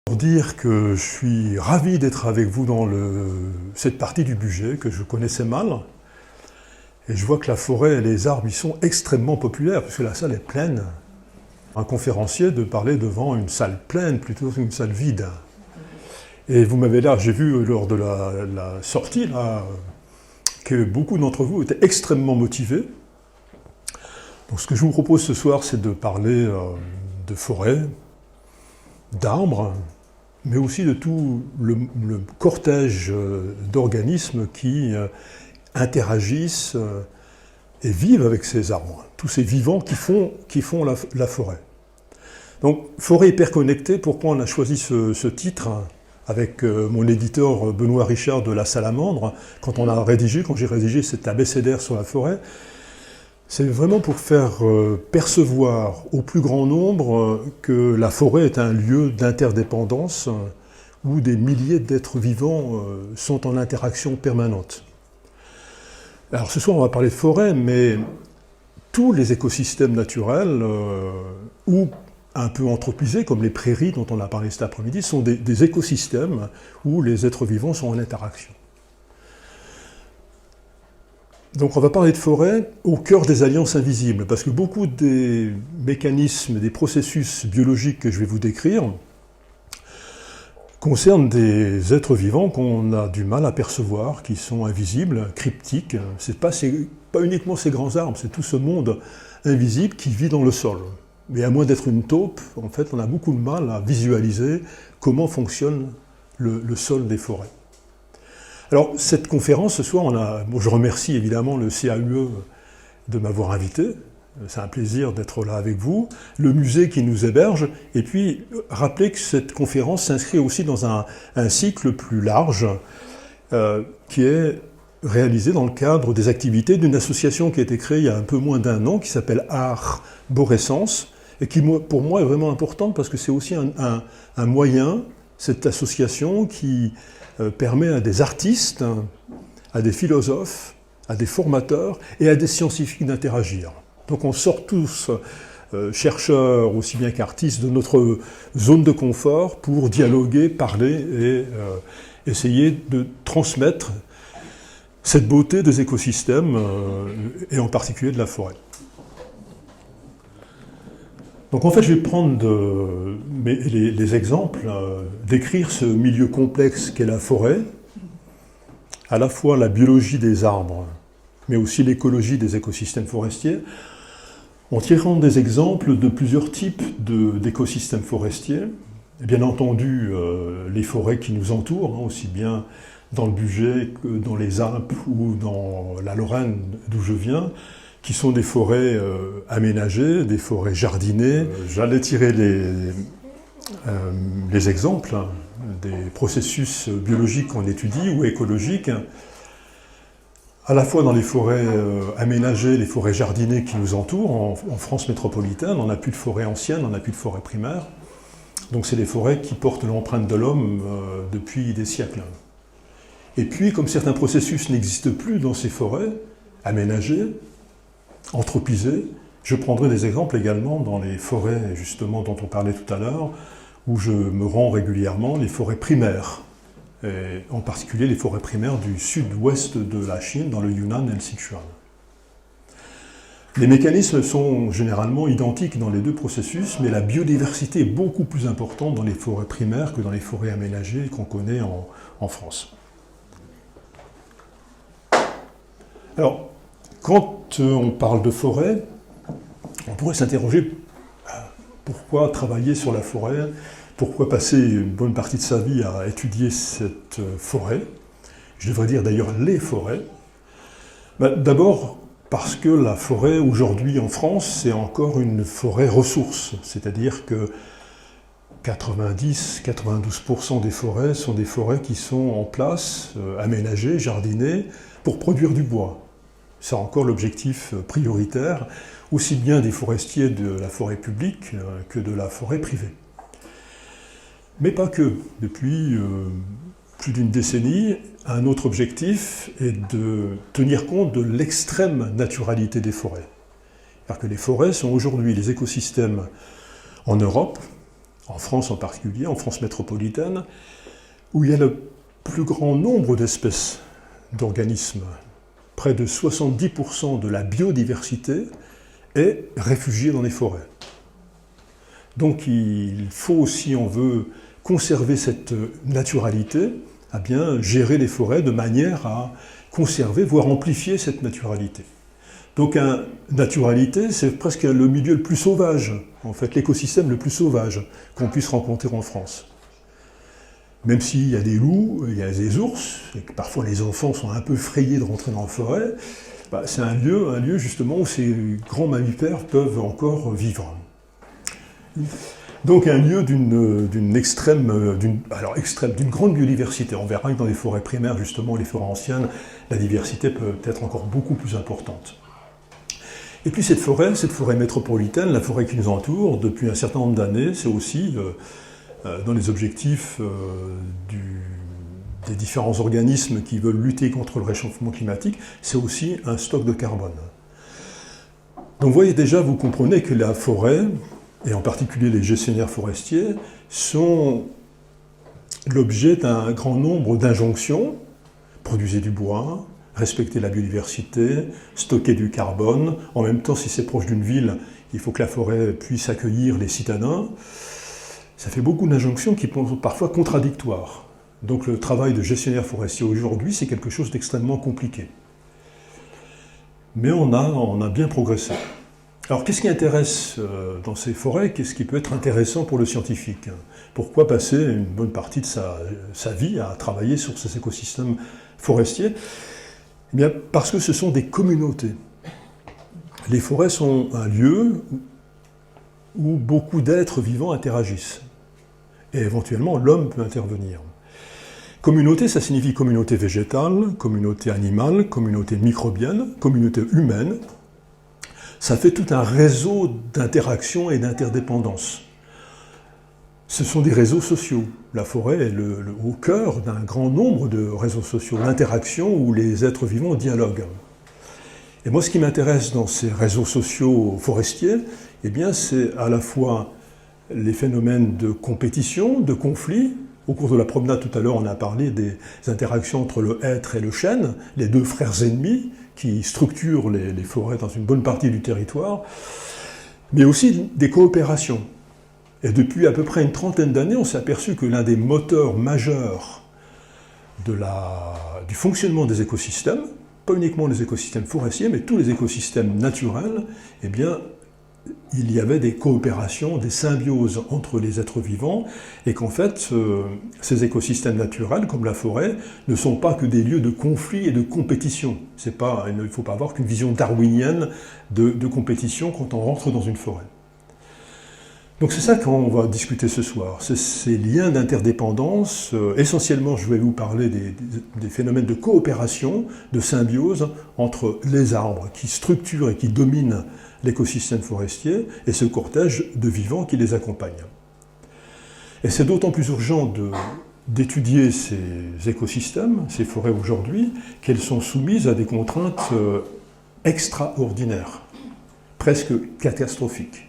Pour dire que je suis ravi d'être avec vous dans cette partie du budget que je connaissais mal. Et je vois que la forêt et les arbres, ils sont extrêmement populaires, parce que la salle est pleine. Un conférencier de parler devant une salle pleine plutôt qu'une salle vide. Et vous m'avez là, j'ai vu lors de la sortie, là, que beaucoup d'entre vous étaient extrêmement motivés. Donc ce que je vous propose ce soir, c'est de parler de forêt, d'arbres, mais aussi de tout le cortège d'organismes qui interagissent et vivent avec ces arbres, tous ces vivants qui font la forêt. Donc, forêt hyperconnectée, pourquoi on a choisi ce titre avec mon éditeur Benoît Richard de La Salamandre, quand j'ai rédigé cet abécédaire sur la forêt, c'est vraiment pour faire percevoir au plus grand nombre que la forêt est un lieu d'interdépendance où des milliers d'êtres vivants sont en interaction permanente. Alors ce soir on va parler de forêt, mais tous les écosystèmes naturels ou un peu anthropisés, comme les prairies dont on a parlé cet après-midi, sont des écosystèmes où les êtres vivants sont en interaction. Donc on va parler de forêt au cœur des alliances invisibles, parce que beaucoup des mécanismes, des processus biologiques que je vais vous décrire concernent des êtres vivants qu'on a du mal à percevoir, qui sont invisibles, cryptiques. C'est pas uniquement ces grands arbres, c'est tout ce monde invisible qui vit dans le sol. Mais à moins d'être une taupe, en fait, on a beaucoup de mal à visualiser comment fonctionne le sol des forêts. Alors, cette conférence, ce soir, je remercie évidemment le CAUE de m'avoir invité. C'est un plaisir d'être là avec vous. Le musée qui nous héberge. Et puis, rappeler que cette conférence s'inscrit aussi dans un cycle plus large qui est réalisé dans le cadre des activités d'une association qui a été créée il y a un peu moins d'un an, qui s'appelle Arborescence, et qui, pour moi, est vraiment importante parce que c'est aussi un moyen, cette association qui permet à des artistes, à des philosophes, à des formateurs et à des scientifiques d'interagir. Donc on sort tous, chercheurs aussi bien qu'artistes, de notre zone de confort pour dialoguer, parler et essayer de transmettre cette beauté des écosystèmes et en particulier de la forêt. Donc en fait, je vais prendre les exemples, décrire ce milieu complexe qu'est la forêt, à la fois la biologie des arbres, mais aussi l'écologie des écosystèmes forestiers, en tirant des exemples de plusieurs types d'écosystèmes forestiers, et bien entendu les forêts qui nous entourent, aussi bien dans le Bugey que dans les Alpes ou dans la Lorraine d'où je viens, qui sont des forêts aménagées, des forêts jardinées. J'allais tirer les exemples des processus biologiques qu'on étudie ou écologiques, à la fois dans les forêts aménagées, les forêts jardinées qui nous entourent. En France métropolitaine, on n'a plus de forêts anciennes, on n'a plus de forêts primaires. Donc c'est des forêts qui portent l'empreinte de l'homme depuis des siècles. Et puis, comme certains processus n'existent plus dans ces forêts aménagées, anthropisées, je prendrai des exemples également dans les forêts, justement, dont on parlait tout à l'heure, où je me rends régulièrement, les forêts primaires, et en particulier les forêts primaires du sud-ouest de la Chine, dans le Yunnan et le Sichuan. Les mécanismes sont généralement identiques dans les deux processus, mais la biodiversité est beaucoup plus importante dans les forêts primaires que dans les forêts aménagées qu'on connaît en France. Alors, quand on parle de forêt, on pourrait s'interroger pourquoi travailler sur la forêt, pourquoi passer une bonne partie de sa vie à étudier cette forêt, je devrais dire d'ailleurs les forêts. D'abord parce que la forêt aujourd'hui en France, c'est encore une forêt ressource, c'est-à-dire que 90-92% des forêts sont des forêts qui sont en place, aménagées, jardinées, pour produire du bois. C'est encore l'objectif prioritaire, aussi bien des forestiers de la forêt publique que de la forêt privée. Mais pas que. Depuis plus d'une décennie, un autre objectif est de tenir compte de l'extrême naturalité des forêts. C'est-à-dire que les forêts sont aujourd'hui les écosystèmes en Europe, en France en particulier, en France métropolitaine, où il y a le plus grand nombre d'espèces d'organismes. Près de 70% de la biodiversité est réfugiée dans les forêts. Donc il faut, si on veut conserver cette naturalité, eh bien, gérer les forêts de manière à conserver, voire amplifier cette naturalité. Donc, naturalité, c'est presque le milieu le plus sauvage, en fait, l'écosystème le plus sauvage qu'on puisse rencontrer en France. Même s'il y a des loups, il y a des ours, et que parfois les enfants sont un peu frayés de rentrer dans la forêt, bah, c'est un lieu justement où ces grands mammifères peuvent encore vivre. Donc un lieu d'une grande biodiversité. On verra que dans les forêts primaires, justement, les forêts anciennes, la diversité peut être encore beaucoup plus importante. Et puis cette forêt métropolitaine, la forêt qui nous entoure, depuis un certain nombre d'années, c'est aussi dans les objectifs des différents organismes qui veulent lutter contre le réchauffement climatique, c'est aussi un stock de carbone. Donc vous voyez déjà, vous comprenez que la forêt, et en particulier les gestionnaires forestiers, sont l'objet d'un grand nombre d'injonctions. Produisez du bois, respecter la biodiversité, stocker du carbone. En même temps, si c'est proche d'une ville, il faut que la forêt puisse accueillir les citadins. Ça fait beaucoup d'injonctions qui sont parfois contradictoires. Donc le travail de gestionnaire forestier aujourd'hui, c'est quelque chose d'extrêmement compliqué. Mais on a bien progressé. Alors qu'est-ce qui intéresse dans ces forêts? Qu'est-ce qui peut être intéressant pour le scientifique? Pourquoi passer une bonne partie de sa vie à travailler sur ces écosystèmes forestiers? Eh bien, parce que ce sont des communautés. Les forêts sont un lieu où beaucoup d'êtres vivants interagissent. Et éventuellement, l'homme peut intervenir. Communauté, ça signifie communauté végétale, communauté animale, communauté microbienne, communauté humaine. Ça fait tout un réseau d'interactions et d'interdépendances. Ce sont des réseaux sociaux. La forêt est au cœur d'un grand nombre de réseaux sociaux, d'interactions où les êtres vivants dialoguent. Et moi, ce qui m'intéresse dans ces réseaux sociaux forestiers, eh bien, c'est à la fois les phénomènes de compétition, de conflit. Au cours de la promenade tout à l'heure, on a parlé des interactions entre le hêtre et le chêne, les deux frères ennemis qui structurent les forêts dans une bonne partie du territoire, mais aussi des coopérations. Et depuis à peu près une trentaine d'années, on s'est aperçu que l'un des moteurs majeurs du fonctionnement des écosystèmes, pas uniquement les écosystèmes forestiers, mais tous les écosystèmes naturels, eh bien, il y avait des coopérations, des symbioses entre les êtres vivants, et qu'en fait, ces écosystèmes naturels, comme la forêt, ne sont pas que des lieux de conflit et de compétition. Il ne faut pas avoir qu'une vision darwinienne de compétition quand on rentre dans une forêt. Donc c'est ça qu'on va discuter ce soir, c'est ces liens d'interdépendance. Essentiellement, je vais vous parler des phénomènes de coopération, de symbiose entre les arbres qui structurent et qui dominent l'écosystème forestier et ce cortège de vivants qui les accompagne. Et c'est d'autant plus urgent d'étudier ces écosystèmes, ces forêts aujourd'hui, qu'elles sont soumises à des contraintes extraordinaires, presque catastrophiques.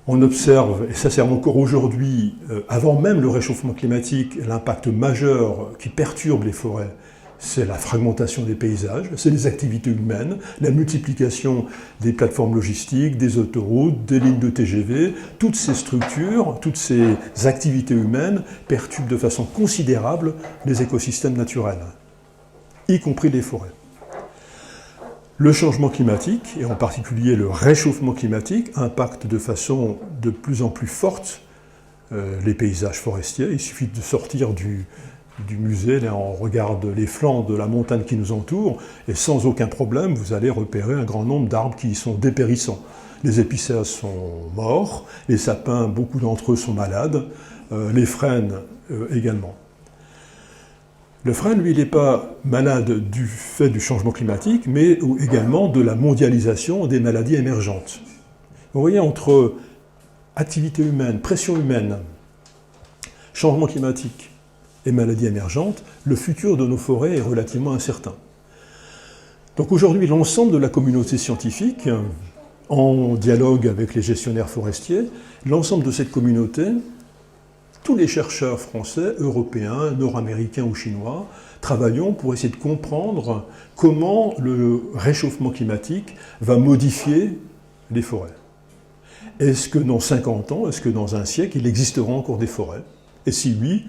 On observe, et ça c'est encore aujourd'hui, avant même le réchauffement climatique, l'impact majeur qui perturbe les forêts, c'est la fragmentation des paysages, c'est les activités humaines, la multiplication des plateformes logistiques, des autoroutes, des lignes de TGV. Toutes ces structures, toutes ces activités humaines perturbent de façon considérable les écosystèmes naturels, y compris les forêts. Le changement climatique, et en particulier le réchauffement climatique, impacte de façon de plus en plus forte les paysages forestiers. Il suffit de sortir du musée, là on regarde les flancs de la montagne qui nous entoure, et sans aucun problème, vous allez repérer un grand nombre d'arbres qui sont dépérissants. Les épicéas sont morts, les sapins, beaucoup d'entre eux sont malades, les frênes également. Le frêne, lui, il n'est pas malade du fait du changement climatique, mais également de la mondialisation des maladies émergentes. Vous voyez, entre activité humaine, pression humaine, changement climatique et maladies émergentes, le futur de nos forêts est relativement incertain. Donc aujourd'hui, l'ensemble de la communauté scientifique, en dialogue avec les gestionnaires forestiers, l'ensemble de cette communauté, tous les chercheurs français, européens, nord-américains ou chinois, travaillons pour essayer de comprendre comment le réchauffement climatique va modifier les forêts. Est-ce que dans 50 ans, est-ce que dans un siècle, il existera encore des forêts? Et si oui,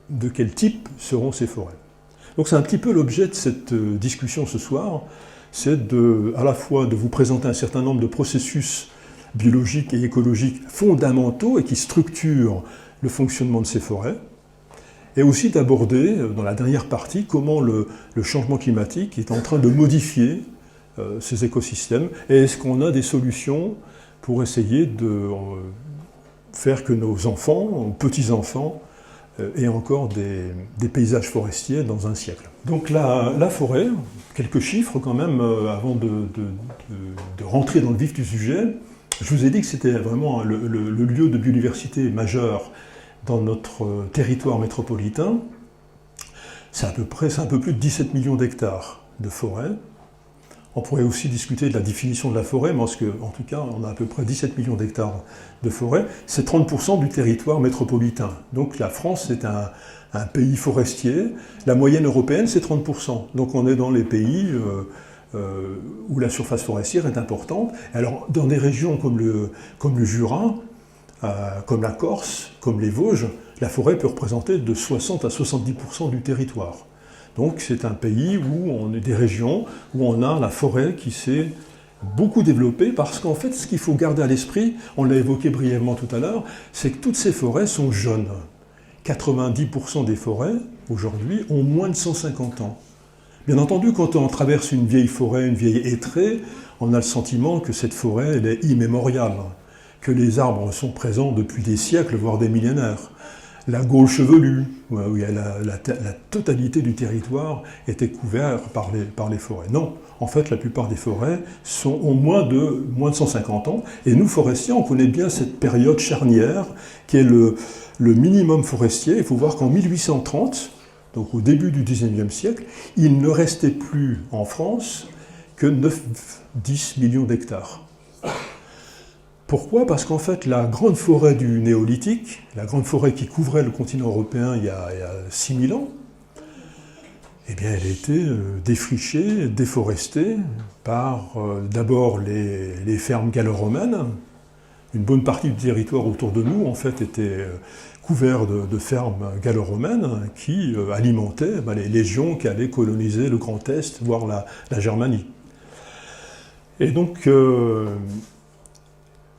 de quel type seront ces forêts? Donc c'est un petit peu l'objet de cette discussion ce soir, c'est à la fois de vous présenter un certain nombre de processus biologiques et écologiques fondamentaux et qui structurent le fonctionnement de ces forêts, et aussi d'aborder, dans la dernière partie, comment le changement climatique est en train de modifier ces écosystèmes, et est-ce qu'on a des solutions pour essayer de faire que nos enfants, nos petits-enfants, aient encore des paysages forestiers dans un siècle. Donc la forêt, quelques chiffres quand même, avant de rentrer dans le vif du sujet. Je vous ai dit que c'était vraiment le lieu de biodiversité majeur dans notre territoire métropolitain. C'est un peu plus de 17 millions d'hectares de forêt. On pourrait aussi discuter de la définition de la forêt, parce qu'en tout cas, on a à peu près 17 millions d'hectares de forêt. C'est 30% du territoire métropolitain. Donc la France, c'est un pays forestier. La moyenne européenne, c'est 30%. Donc on est dans les pays où la surface forestière est importante. Alors, dans des régions comme le Jura, comme la Corse, comme les Vosges, la forêt peut représenter de 60 à 70% du territoire. Donc c'est un pays où on est des régions où on a la forêt qui s'est beaucoup développée, parce qu'en fait, ce qu'il faut garder à l'esprit, on l'a évoqué brièvement tout à l'heure, c'est que toutes ces forêts sont jeunes. 90% des forêts, aujourd'hui, ont moins de 150 ans. Bien entendu, quand on traverse une vieille forêt, une vieille hêtraie, on a le sentiment que cette forêt, elle est immémoriale, que les arbres sont présents depuis des siècles, voire des millénaires. La Gaule chevelue, où la totalité du territoire était couvert par les forêts. Non, en fait, la plupart des forêts ont moins de 150 ans, et nous, forestiers, on connaît bien cette période charnière, qui est le minimum forestier. Il faut voir qu'en 1830, donc au début du XIXe siècle, il ne restait plus en France que 9-10 millions d'hectares. Pourquoi? Parce qu'en fait, la grande forêt du néolithique, la grande forêt qui couvrait le continent européen il y a 6000 ans, eh bien, elle était défrichée, déforestée par d'abord les fermes gallo-romaines. Une bonne partie du territoire autour de nous, en fait, était couvert de fermes gallo-romaines qui alimentaient les légions qui allaient coloniser le Grand Est, voire la Germanie. Et donc,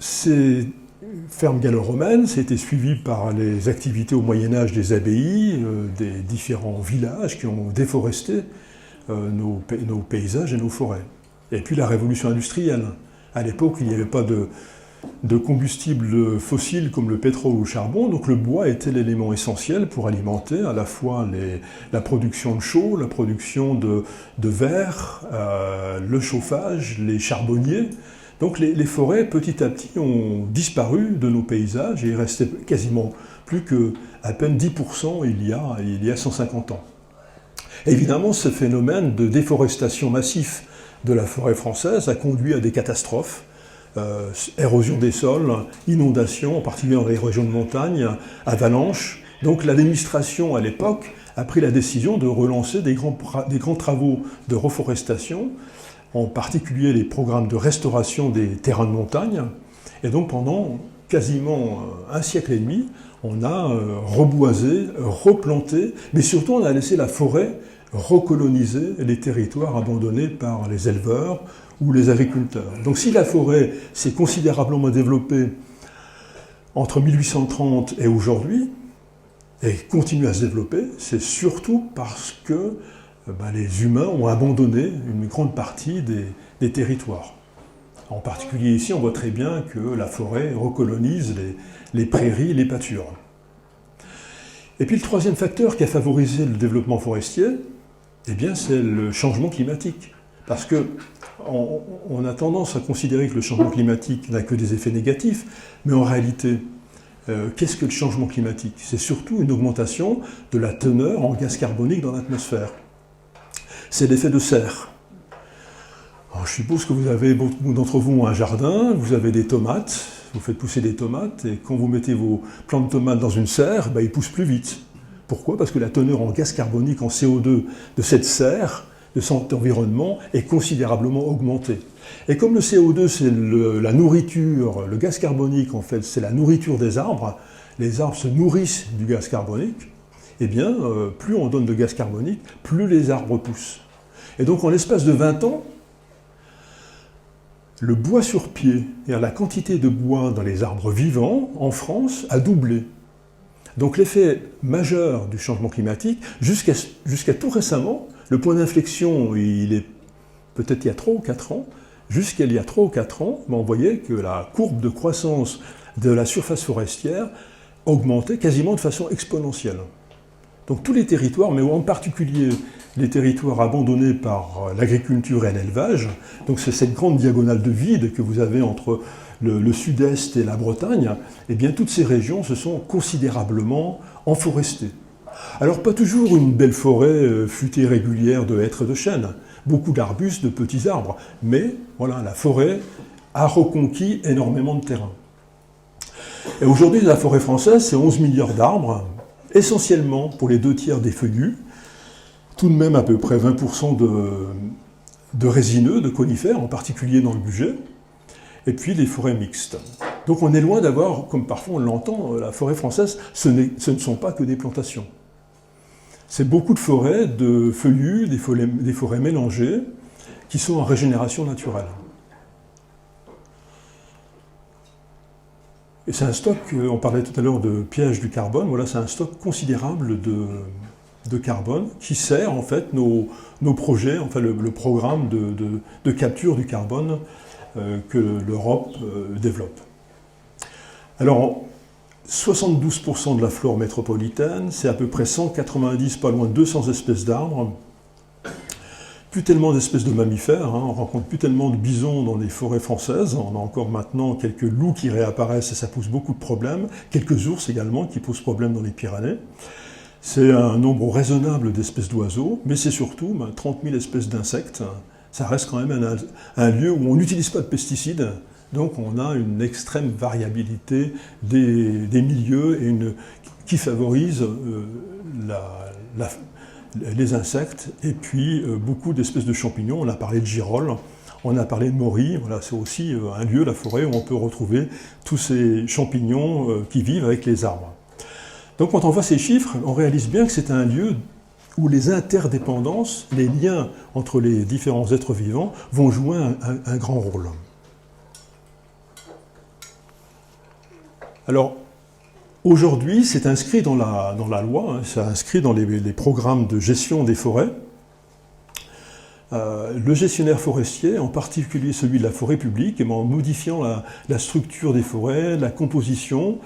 ces fermes gallo-romaines, c'était suivi par les activités au Moyen-Âge des abbayes, des différents villages qui ont déforesté nos paysages et nos forêts. Et puis la révolution industrielle. À l'époque, il n'y avait pas de combustibles fossiles comme le pétrole ou le charbon, donc le bois était l'élément essentiel pour alimenter à la fois la production de chaux, la production de verre, le chauffage, les charbonniers. Donc les forêts, petit à petit, ont disparu de nos paysages et il restait quasiment plus qu'à peine 10% il y a 150 ans. Évidemment, ce phénomène de déforestation massive de la forêt française a conduit à des catastrophes, érosion des sols, inondations, en particulier dans les régions de montagne, avalanches. Donc l'administration, à l'époque, a pris la décision de relancer des grands travaux de reforestation, en particulier les programmes de restauration des terrains de montagne. Et donc pendant quasiment un siècle et demi, on a reboisé, replanté, mais surtout on a laissé la forêt recoloniser les territoires abandonnés par les éleveurs ou les agriculteurs. Donc si la forêt s'est considérablement développée entre 1830 et aujourd'hui, et continue à se développer, c'est surtout parce que les humains ont abandonné une grande partie des territoires. En particulier ici, on voit très bien que la forêt recolonise les prairies, les pâtures. Et puis le troisième facteur qui a favorisé le développement forestier, eh bien, c'est le changement climatique. Parce qu'on a tendance à considérer que le changement climatique n'a que des effets négatifs, mais en réalité, qu'est-ce que le changement climatique? C'est surtout une augmentation de la teneur en gaz carbonique dans l'atmosphère. C'est l'effet de serre. Alors je suppose que vous avez, beaucoup d'entre vous, un jardin, vous avez des tomates, vous faites pousser des tomates, et quand vous mettez vos plants de tomates dans une serre, ils poussent plus vite. Pourquoi? Parce que la teneur en gaz carbonique, en CO2 de cette serre, de cet environnement, est considérablement augmentée. Et comme le CO2, c'est la nourriture, le gaz carbonique, en fait, c'est la nourriture des arbres, les arbres se nourrissent du gaz carbonique, eh bien, plus on donne de gaz carbonique, plus les arbres poussent. Et donc, en l'espace de 20 ans, le bois sur pied, c'est-à-dire la quantité de bois dans les arbres vivants, en France, a doublé. Donc l'effet majeur du changement climatique, jusqu'à tout récemment, le point d'inflexion, il est peut-être il y a 3 ou 4 ans, jusqu'à il y a 3 ou 4 ans, on voyait que la courbe de croissance de la surface forestière augmentait quasiment de façon exponentielle. Donc tous les territoires, mais en particulier les territoires abandonnés par l'agriculture et l'élevage, donc c'est cette grande diagonale de vide que vous avez entre le sud-est et la Bretagne, eh bien toutes ces régions se sont considérablement enforestées. Alors pas toujours une belle forêt futée régulière de hêtres et de chênes, beaucoup d'arbustes, de petits arbres, mais voilà, la forêt a reconquis énormément de terrain. Et aujourd'hui, la forêt française, c'est 11 milliards d'arbres, essentiellement pour les 2/3 des feuillus, tout de même à peu près 20% de résineux, de conifères, en particulier dans le Bugey, et puis les forêts mixtes. Donc on est loin d'avoir, comme parfois on l'entend, la forêt française, ce ne sont pas que des plantations. C'est beaucoup de forêts, de feuillus, des forêts mélangées, qui sont en régénération naturelle. Et c'est un stock, on parlait tout à l'heure de piège du carbone, voilà, c'est un stock considérable de carbone qui sert en fait nos projets, enfin le programme de capture du carbone que l'Europe développe. Alors, 72% de la flore métropolitaine, c'est à peu près 190, pas loin de 200 espèces d'arbres, plus tellement d'espèces de mammifères, on rencontre plus tellement de bisons dans les forêts françaises, on a encore maintenant quelques loups qui réapparaissent et ça pose beaucoup de problèmes, quelques ours également qui posent problème dans les Pyrénées. C'est un nombre raisonnable d'espèces d'oiseaux, mais c'est surtout 30 000 espèces d'insectes. Ça reste quand même un lieu où on n'utilise pas de pesticides, donc on a une extrême variabilité des milieux et qui favorise les insectes et puis beaucoup d'espèces de champignons. On a parlé de girolles, on a parlé de morilles. Voilà, c'est aussi un lieu, la forêt, où on peut retrouver tous ces champignons qui vivent avec les arbres. Donc quand on voit ces chiffres, on réalise bien que c'est un lieu où les interdépendances, les liens entre les différents êtres vivants vont jouer un grand rôle. Alors, aujourd'hui, c'est inscrit dans la loi, c'est inscrit dans les programmes de gestion des forêts. Le gestionnaire forestier, en particulier celui de la forêt publique, en modifiant la structure des forêts, la composition,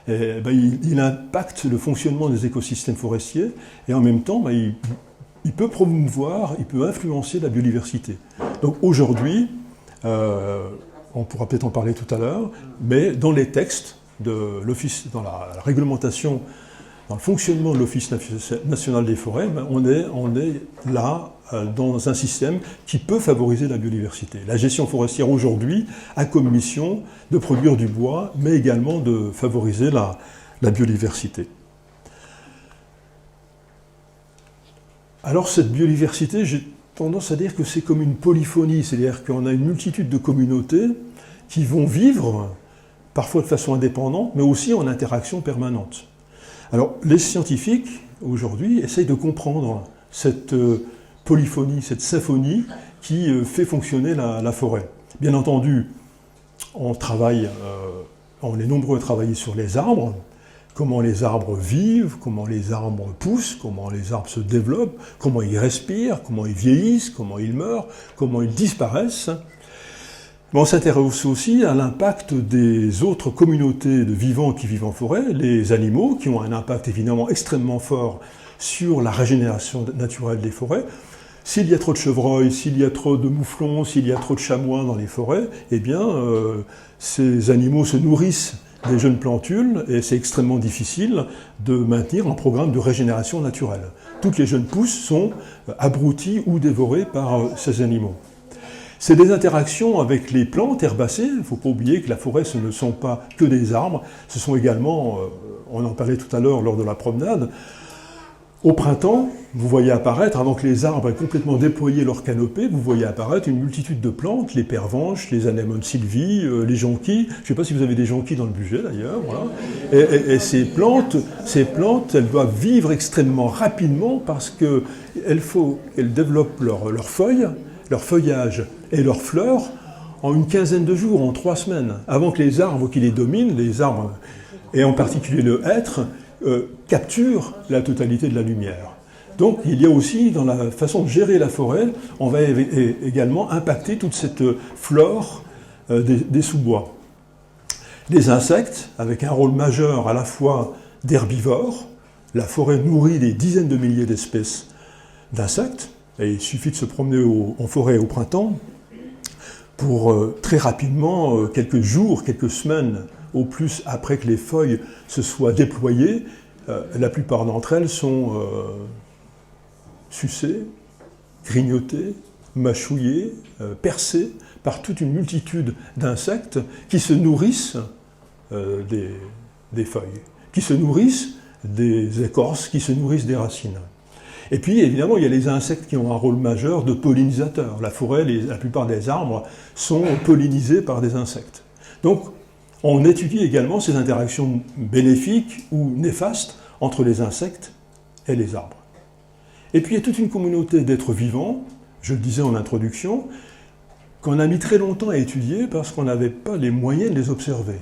il impacte le fonctionnement des écosystèmes forestiers et en même temps, il peut promouvoir, il peut influencer la biodiversité. Donc aujourd'hui, on pourra peut-être en parler tout à l'heure, mais dans les textes de l'Office, dans la réglementation, dans le fonctionnement de l'Office national des forêts, on est là dans un système qui peut favoriser la biodiversité. La gestion forestière aujourd'hui a comme mission de produire du bois, mais également de favoriser la biodiversité. Alors cette biodiversité, j'ai tendance à dire que c'est comme une polyphonie, c'est-à-dire qu'on a une multitude de communautés qui vont vivre parfois de façon indépendante, mais aussi en interaction permanente. Alors, les scientifiques, aujourd'hui, essayent de comprendre cette polyphonie, cette symphonie qui fait fonctionner la forêt. Bien entendu, on est nombreux à travailler sur les arbres, comment les arbres vivent, comment les arbres poussent, comment les arbres se développent, comment ils respirent, comment ils vieillissent, comment ils meurent, comment ils disparaissent. Mais on s'intéresse aussi à l'impact des autres communautés de vivants qui vivent en forêt, les animaux, qui ont un impact évidemment extrêmement fort sur la régénération naturelle des forêts. S'il y a trop de chevreuils, s'il y a trop de mouflons, s'il y a trop de chamois dans les forêts, eh bien, ces animaux se nourrissent des jeunes plantules et c'est extrêmement difficile de maintenir un programme de régénération naturelle. Toutes les jeunes pousses sont abruties ou dévorées par ces animaux. C'est des interactions avec les plantes herbacées. Il ne faut pas oublier que la forêt, ce ne sont pas que des arbres, ce sont également, on en parlait tout à l'heure lors de la promenade, au printemps, vous voyez apparaître, avant que les arbres aient complètement déployé leur canopée, vous voyez apparaître une multitude de plantes, les pervenches, les anémones sylvie, les jonquilles. Je ne sais pas si vous avez des jonquilles dans le budget d'ailleurs. Voilà. Et ces plantes, elles doivent vivre extrêmement rapidement parce qu'elles développent leurs feuilles, leur feuillage et leurs fleurs en une quinzaine de jours, en 3 semaines, avant que les arbres qui les dominent, les arbres, et en particulier le hêtre, capturent la totalité de la lumière. Donc il y a aussi, dans la façon de gérer la forêt, on va également impacter toute cette flore des sous-bois. Les insectes, avec un rôle majeur à la fois d'herbivores, la forêt nourrit des dizaines de milliers d'espèces d'insectes, et il suffit de se promener en forêt au printemps pour très rapidement, quelques jours, quelques semaines, au plus après que les feuilles se soient déployées, la plupart d'entre elles sont sucées, grignotées, mâchouillées, percées par toute une multitude d'insectes qui se nourrissent des feuilles, qui se nourrissent des écorces, qui se nourrissent des racines. Et puis, évidemment, il y a les insectes qui ont un rôle majeur de pollinisateurs. La forêt, la plupart des arbres sont pollinisés par des insectes. Donc, on étudie également ces interactions bénéfiques ou néfastes entre les insectes et les arbres. Et puis il y a toute une communauté d'êtres vivants, je le disais en introduction, qu'on a mis très longtemps à étudier parce qu'on n'avait pas les moyens de les observer.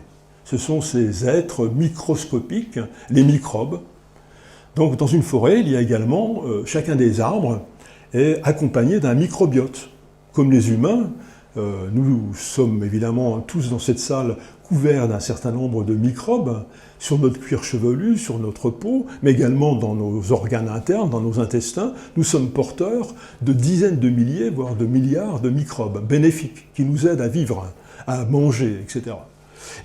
Ce sont ces êtres microscopiques, les microbes. Donc dans une forêt, il y a également, chacun des arbres est accompagné d'un microbiote. Comme les humains, nous sommes évidemment tous dans cette salle couverts d'un certain nombre de microbes sur notre cuir chevelu, sur notre peau, mais également dans nos organes internes, dans nos intestins. Nous sommes porteurs de dizaines de milliers, voire de milliards de microbes bénéfiques qui nous aident à vivre, à manger, etc.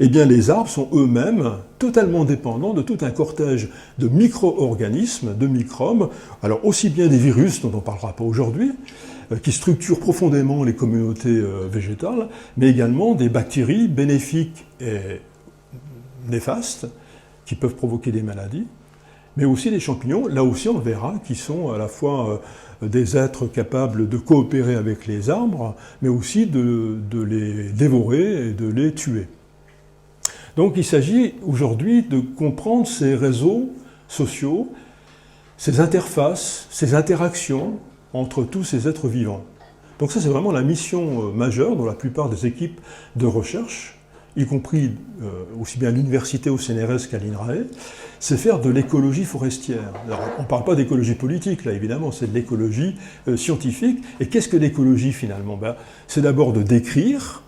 Eh bien, les arbres sont eux-mêmes totalement dépendants de tout un cortège de micro-organismes, de microbes, alors aussi bien des virus, dont on ne parlera pas aujourd'hui, qui structurent profondément les communautés végétales, mais également des bactéries bénéfiques et néfastes, qui peuvent provoquer des maladies, mais aussi des champignons, là aussi on le verra, qui sont à la fois des êtres capables de coopérer avec les arbres, mais aussi de les dévorer et de les tuer. Donc il s'agit aujourd'hui de comprendre ces réseaux sociaux, ces interfaces, ces interactions entre tous ces êtres vivants. Donc ça c'est vraiment la mission majeure dont la plupart des équipes de recherche, y compris aussi bien à l'université au CNRS qu'à l'INRAE, c'est faire de l'écologie forestière. Alors, on ne parle pas d'écologie politique, là évidemment, c'est de l'écologie scientifique. Et qu'est-ce que l'écologie finalement? C'est d'abord de décrire.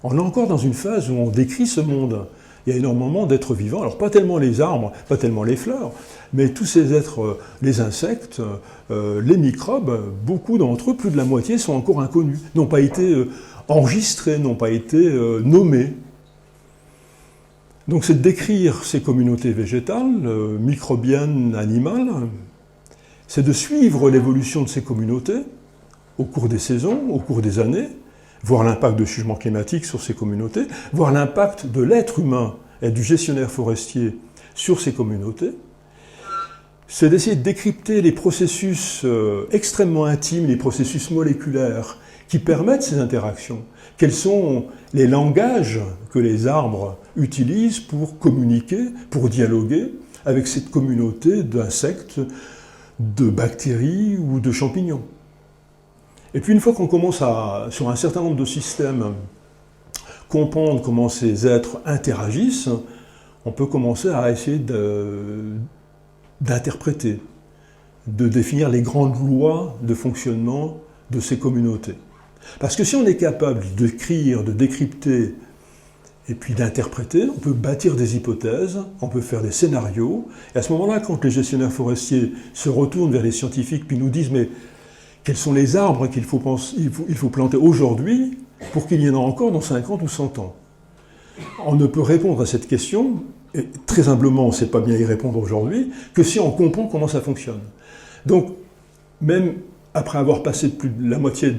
On est encore dans une phase où on décrit ce monde. Il y a énormément d'êtres vivants, alors pas tellement les arbres, pas tellement les fleurs, mais tous ces êtres, les insectes, les microbes, beaucoup d'entre eux, plus de la moitié, sont encore inconnus, n'ont pas été enregistrés, n'ont pas été nommés. Donc c'est de décrire ces communautés végétales, microbiennes, animales, c'est de suivre l'évolution de ces communautés au cours des saisons, au cours des années, voir l'impact du changement climatique sur ces communautés, voir l'impact de l'être humain et du gestionnaire forestier sur ces communautés. C'est d'essayer de décrypter les processus extrêmement intimes, les processus moléculaires qui permettent ces interactions. Quels sont les langages que les arbres utilisent pour communiquer, pour dialoguer avec cette communauté d'insectes, de bactéries ou de champignons. Et puis une fois qu'on commence à, sur un certain nombre de systèmes, comprendre comment ces êtres interagissent, on peut commencer à essayer d'interpréter, de définir les grandes lois de fonctionnement de ces communautés. Parce que si on est capable d'écrire, de décrypter et puis d'interpréter, on peut bâtir des hypothèses, on peut faire des scénarios, et à ce moment-là, quand les gestionnaires forestiers se retournent vers les scientifiques puis nous disent « mais quels sont les arbres qu'il faut planter aujourd'hui pour qu'il y en ait encore dans 50 ou 100 ans ?» On ne peut répondre à cette question, et très humblement on ne sait pas bien y répondre aujourd'hui, que si on comprend comment ça fonctionne. Donc, même après avoir passé plus de la moitié,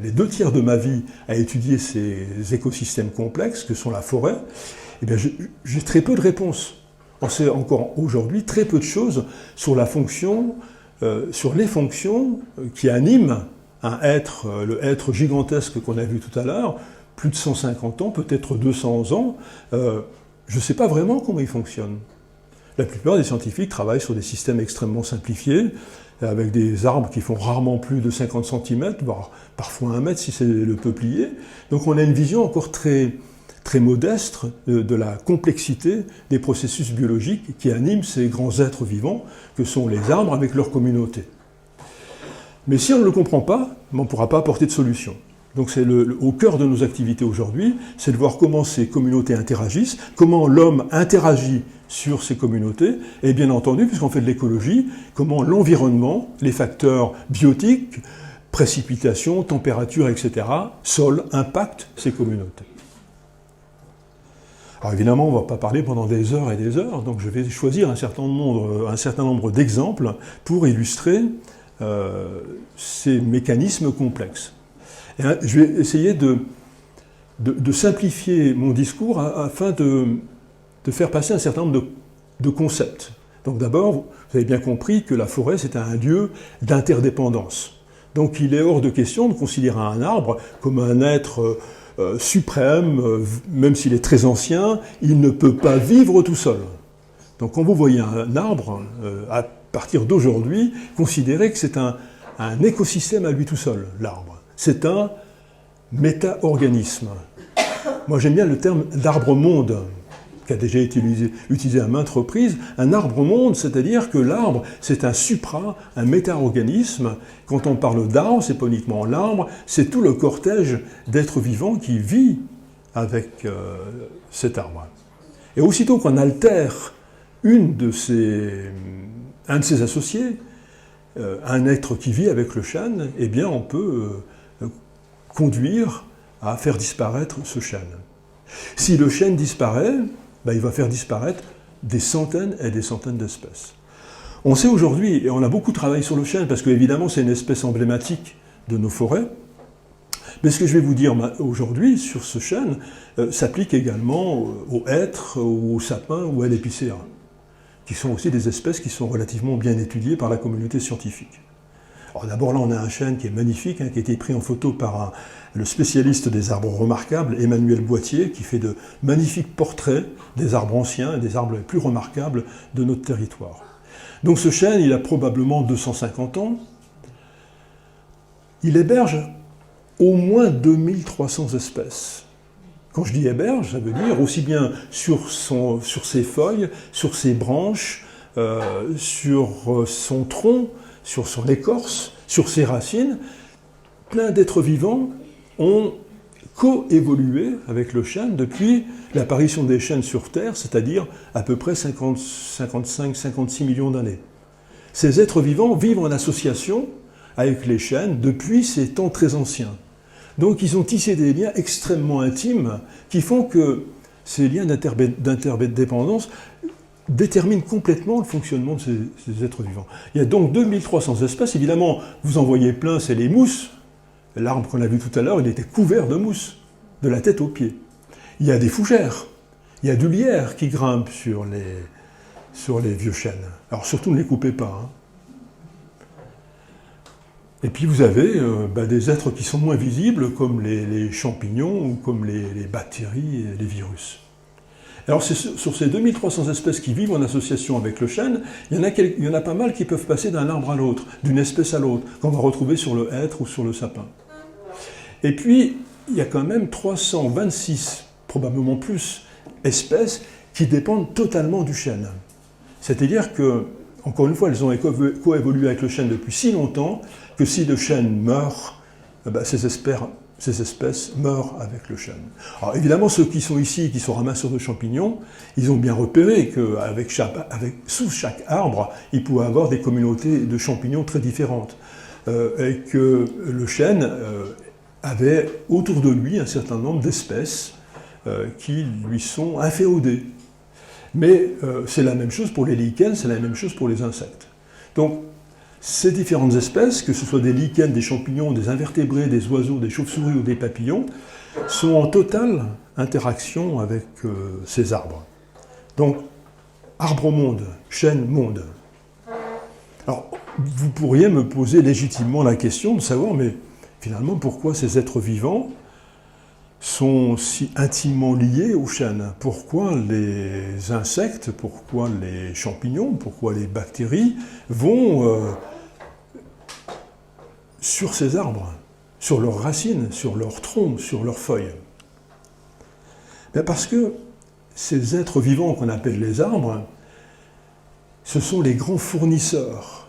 les 2 tiers de ma vie à étudier ces écosystèmes complexes que sont la forêt, eh bien j'ai très peu de réponses. On sait encore aujourd'hui très peu de choses sur la fonction, sur les fonctions qui animent un être, le être gigantesque qu'on a vu tout à l'heure, plus de 150 ans, peut-être 200 ans. Je ne sais pas vraiment comment il fonctionne. La plupart des scientifiques travaillent sur des systèmes extrêmement simplifiés, avec des arbres qui font rarement plus de 50 cm, voire parfois 1 mètre si c'est le peuplier. Donc on a une vision encore très, très modeste de la complexité des processus biologiques qui animent ces grands êtres vivants que sont les arbres avec leur communauté. Mais si on ne le comprend pas, on ne pourra pas apporter de solution. Donc c'est au cœur de nos activités aujourd'hui, c'est de voir comment ces communautés interagissent, comment l'homme interagit sur ces communautés, et bien entendu, puisqu'on fait de l'écologie, comment l'environnement, les facteurs biotiques, précipitations, température, etc., sol, impactent ces communautés. Alors évidemment, on ne va pas parler pendant des heures et des heures, donc je vais choisir un certain nombre d'exemples pour illustrer ces mécanismes complexes. Et je vais essayer de simplifier mon discours afin de faire passer un certain nombre de concepts. Donc d'abord, vous avez bien compris que la forêt, c'est un lieu d'interdépendance. Donc il est hors de question de considérer un arbre comme un être suprême, même s'il est très ancien, il ne peut pas vivre tout seul. Donc quand vous voyez un arbre, à partir d'aujourd'hui, considérez que c'est un écosystème à lui tout seul, l'arbre. C'est un méta-organisme. Moi j'aime bien le terme d'arbre-monde, qui a déjà été utilisé à maintes reprises. Un arbre-monde, c'est-à-dire que l'arbre, c'est un un méta-organisme. Quand on parle d'arbre, c'est pas uniquement l'arbre, c'est tout le cortège d'êtres vivants qui vit avec cet arbre. Et aussitôt qu'on altère un de ses associés, un être qui vit avec le chêne, eh bien on peut conduire à faire disparaître ce chêne. Si le chêne disparaît, il va faire disparaître des centaines et des centaines d'espèces. On sait aujourd'hui, et on a beaucoup travaillé sur le chêne, parce qu'évidemment c'est une espèce emblématique de nos forêts, mais ce que je vais vous dire aujourd'hui sur ce chêne s'applique également aux hêtres, aux sapins ou à l'épicéa, qui sont aussi des espèces qui sont relativement bien étudiées par la communauté scientifique. Alors d'abord là on a un chêne qui est magnifique, qui a été pris en photo par le spécialiste des arbres remarquables, Emmanuel Boitier, qui fait de magnifiques portraits des arbres anciens et des arbres les plus remarquables de notre territoire. Donc ce chêne, il a probablement 250 ans. Il héberge au moins 2300 espèces. Quand je dis héberge, ça veut dire aussi bien sur ses feuilles, sur ses branches, sur son tronc, sur son écorce, sur ses racines, plein d'êtres vivants ont coévolué avec le chêne depuis l'apparition des chênes sur Terre, c'est-à-dire à peu près 55-56 millions d'années. Ces êtres vivants vivent en association avec les chênes depuis ces temps très anciens. Donc ils ont tissé des liens extrêmement intimes qui font que ces liens d'interdépendance détermine complètement le fonctionnement de ces êtres vivants. Il y a donc 2300 espèces. Évidemment, vous en voyez plein, c'est les mousses. L'arbre qu'on a vu tout à l'heure, il était couvert de mousse, de la tête aux pieds. Il y a des fougères, il y a du lierre qui grimpe sur les vieux chênes. Alors surtout, ne les coupez pas. Et puis vous avez des êtres qui sont moins visibles, comme les champignons ou comme les bactéries et les virus. Alors sur ces 2300 espèces qui vivent en association avec le chêne, il y en a pas mal qui peuvent passer d'un arbre à l'autre, d'une espèce à l'autre, qu'on va retrouver sur le hêtre ou sur le sapin. Et puis, il y a quand même 326, probablement plus, espèces qui dépendent totalement du chêne. C'est-à-dire que, encore une fois, elles ont coévolué avec le chêne depuis si longtemps que si le chêne meurt, ces espèces meurent avec le chêne. Alors évidemment, ceux qui sont ici, qui sont ramasseurs de champignons, ils ont bien repéré que sous chaque arbre, il pouvait avoir des communautés de champignons très différentes. Et que le chêne avait autour de lui un certain nombre d'espèces qui lui sont inféodées. Mais c'est la même chose pour les lichens, c'est la même chose pour les insectes. Donc, ces différentes espèces, que ce soit des lichens, des champignons, des invertébrés, des oiseaux, des chauves-souris ou des papillons, sont en totale interaction avec ces arbres. Donc, arbre-monde, chêne-monde. Alors, vous pourriez me poser légitimement la question de savoir, mais finalement, pourquoi ces êtres vivants sont si intimement liés aux chênes? Pourquoi les insectes, pourquoi les champignons, pourquoi les bactéries vont sur ces arbres, sur leurs racines, sur leurs troncs, sur leurs feuilles? Bien parce que ces êtres vivants qu'on appelle les arbres, ce sont les grands fournisseurs,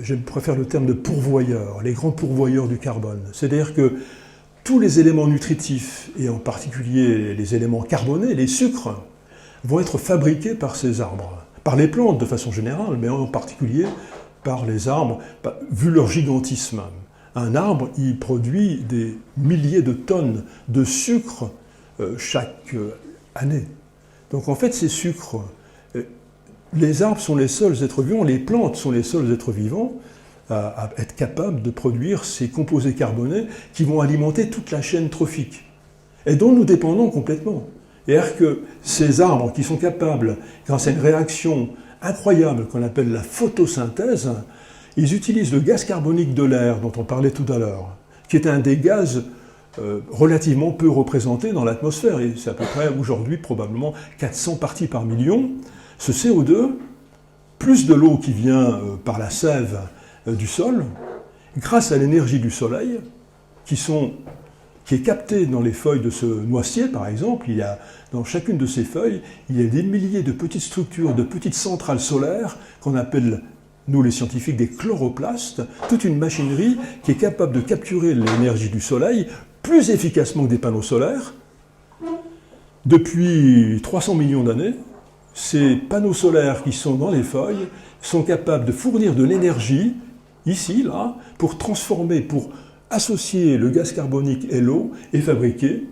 je préfère le terme de pourvoyeurs, les grands pourvoyeurs du carbone. C'est-à-dire que tous les éléments nutritifs, et en particulier les éléments carbonés, les sucres, vont être fabriqués par ces arbres, par les plantes de façon générale, mais en particulier par les arbres, vu leur gigantisme. Un arbre, il produit des milliers de tonnes de sucre chaque année. Donc en fait, ces sucres, les arbres sont les seuls êtres vivants, les plantes sont les seuls êtres vivants à être capables de produire ces composés carbonés qui vont alimenter toute la chaîne trophique et dont nous dépendons complètement. C'est-à-dire que ces arbres qui sont capables, grâce à une réaction incroyable qu'on appelle la photosynthèse, ils utilisent le gaz carbonique de l'air dont on parlait tout à l'heure, qui est un des gaz relativement peu représenté dans l'atmosphère, et c'est à peu près aujourd'hui probablement 400 parties par million. Ce CO2, plus de l'eau qui vient par la sève du sol, grâce à l'énergie du soleil, qui est captée dans les feuilles de ce noisetier, par exemple, il y a, dans chacune de ces feuilles, il y a des milliers de petites structures, de petites centrales solaires, qu'on appelle, nous les scientifiques, des chloroplastes, toute une machinerie qui est capable de capturer l'énergie du soleil plus efficacement que des panneaux solaires. Depuis 300 millions d'années, ces panneaux solaires qui sont dans les feuilles sont capables de fournir de l'énergie, ici, là, pour transformer, pour associer le gaz carbonique et l'eau et fabriquer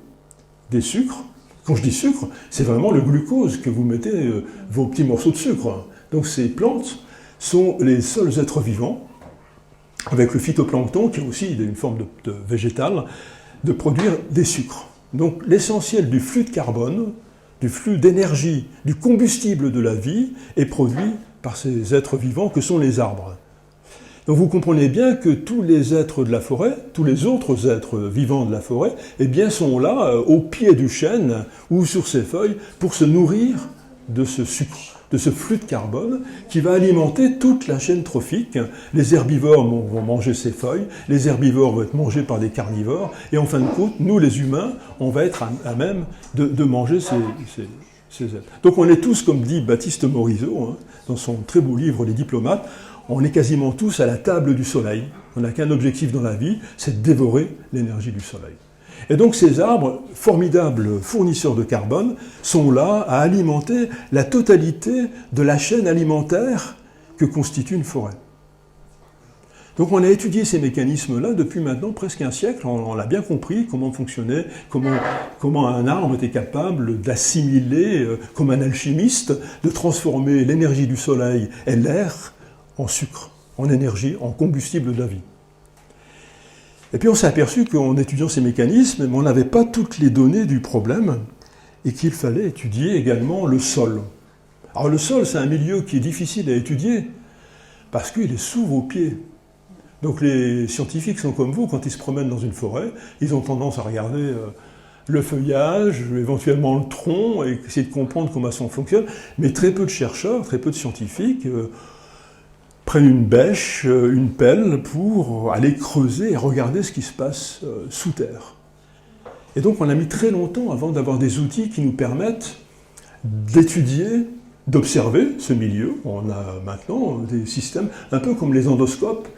des sucres. Quand je dis sucre, c'est vraiment le glucose que vous mettez, vos petits morceaux de sucre. Donc ces plantes sont les seuls êtres vivants, avec le phytoplancton, qui est aussi une forme de végétal, de produire des sucres. Donc l'essentiel du flux de carbone, du flux d'énergie, du combustible de la vie, est produit par ces êtres vivants que sont les arbres. Donc vous comprenez bien que tous les êtres de la forêt, tous les autres êtres vivants de la forêt, eh bien sont là, au pied du chêne ou sur ses feuilles, pour se nourrir de ce sucre, de ce flux de carbone qui va alimenter toute la chaîne trophique. Les herbivores vont manger ces feuilles, les herbivores vont être mangés par des carnivores, et en fin de compte, nous les humains, on va être à même de manger ces êtres. Donc on est tous, comme dit Baptiste Morisot, dans son très beau livre « Les diplomates », on est quasiment tous à la table du soleil. On n'a qu'un objectif dans la vie, c'est de dévorer l'énergie du soleil. Et donc ces arbres, formidables fournisseurs de carbone, sont là à alimenter la totalité de la chaîne alimentaire que constitue une forêt. Donc on a étudié ces mécanismes-là depuis maintenant presque un siècle, on l'a bien compris, comment fonctionnait, comment un arbre était capable d'assimiler, comme un alchimiste, de transformer l'énergie du soleil et l'air en sucre, en énergie, en combustible de la vie. Et puis on s'est aperçu qu'en étudiant ces mécanismes, on n'avait pas toutes les données du problème et qu'il fallait étudier également le sol. Alors le sol, c'est un milieu qui est difficile à étudier parce qu'il est sous vos pieds. Donc les scientifiques sont comme vous, quand ils se promènent dans une forêt, ils ont tendance à regarder le feuillage, éventuellement le tronc, et essayer de comprendre comment ça fonctionne, mais très peu de chercheurs, très peu de scientifiques prennent une bêche, une pelle pour aller creuser et regarder ce qui se passe sous terre. Et donc on a mis très longtemps avant d'avoir des outils qui nous permettent d'étudier, d'observer ce milieu. On a maintenant des systèmes un peu comme les endoscopes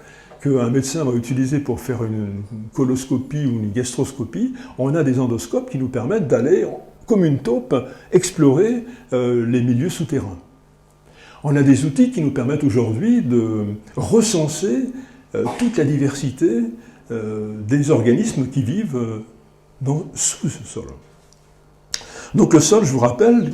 qu'un médecin va utiliser pour faire une coloscopie ou une gastroscopie. On a des endoscopes qui nous permettent d'aller, comme une taupe, explorer les milieux souterrains. On a des outils qui nous permettent aujourd'hui de recenser toute la diversité des organismes qui vivent sous ce sol. Donc le sol, je vous rappelle,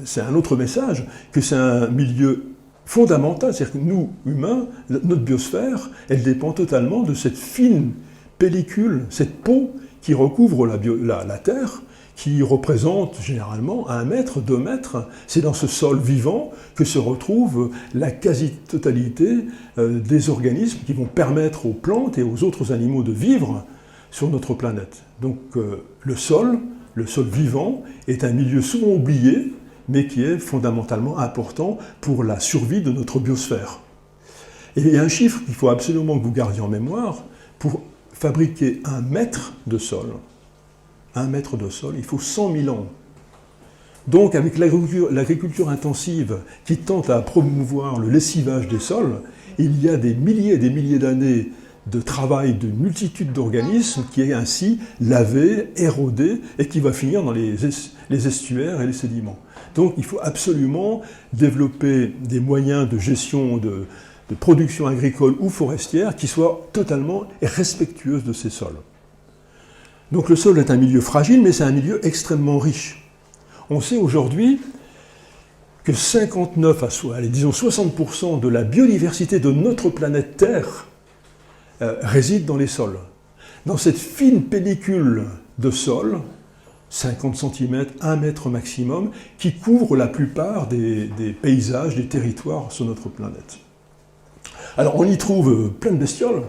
c'est un autre message, que c'est un milieu fondamentale. C'est-à-dire que nous, humains, notre biosphère, elle dépend totalement de cette fine pellicule, cette peau qui recouvre la Terre, qui représente généralement 1 mètre, 2 mètres. C'est dans ce sol vivant que se retrouve la quasi-totalité des organismes qui vont permettre aux plantes et aux autres animaux de vivre sur notre planète. Donc le sol vivant est un milieu souvent oublié, mais qui est fondamentalement important pour la survie de notre biosphère. Et il y a un chiffre qu'il faut absolument que vous gardiez en mémoire. Pour fabriquer 1 mètre de sol, 1 mètre de sol, il faut 100 000 ans. Donc avec l'agriculture intensive qui tente à promouvoir le lessivage des sols, il y a des milliers et des milliers d'années de travail d'une multitude d'organismes qui est ainsi lavé, érodé et qui va finir dans les estuaires et les sédiments. Donc il faut absolument développer des moyens de gestion de production agricole ou forestière qui soient totalement respectueuses de ces sols. Donc le sol est un milieu fragile, mais c'est un milieu extrêmement riche. On sait aujourd'hui que 60% de la biodiversité de notre planète Terre réside dans les sols. Dans cette fine pellicule de sol, 50 cm, 1 mètre maximum, qui couvre la plupart des paysages, des territoires sur notre planète. Alors on y trouve plein de bestioles.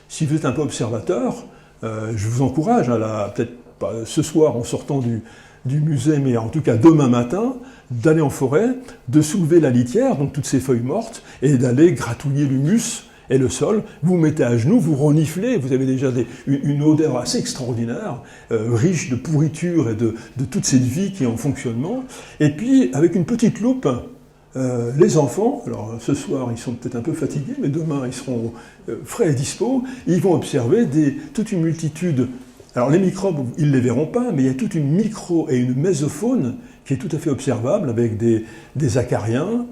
Si vous êtes un peu observateur, je vous encourage, peut-être pas ce soir en sortant du musée, mais en tout cas demain matin, d'aller en forêt, de soulever la litière, donc toutes ces feuilles mortes, et d'aller gratouiller l'humus et le sol. Vous mettez à genoux, vous reniflez, vous avez déjà une odeur assez extraordinaire, riche de pourriture et de toute cette vie qui est en fonctionnement. Et puis, avec une petite loupe, les enfants, alors ce soir ils sont peut-être un peu fatigués, mais demain ils seront frais et dispos, ils vont observer toute une multitude. Alors les microbes, ils ne les verront pas, mais il y a toute une micro- et une mésofaune qui est tout à fait observable avec des acariens,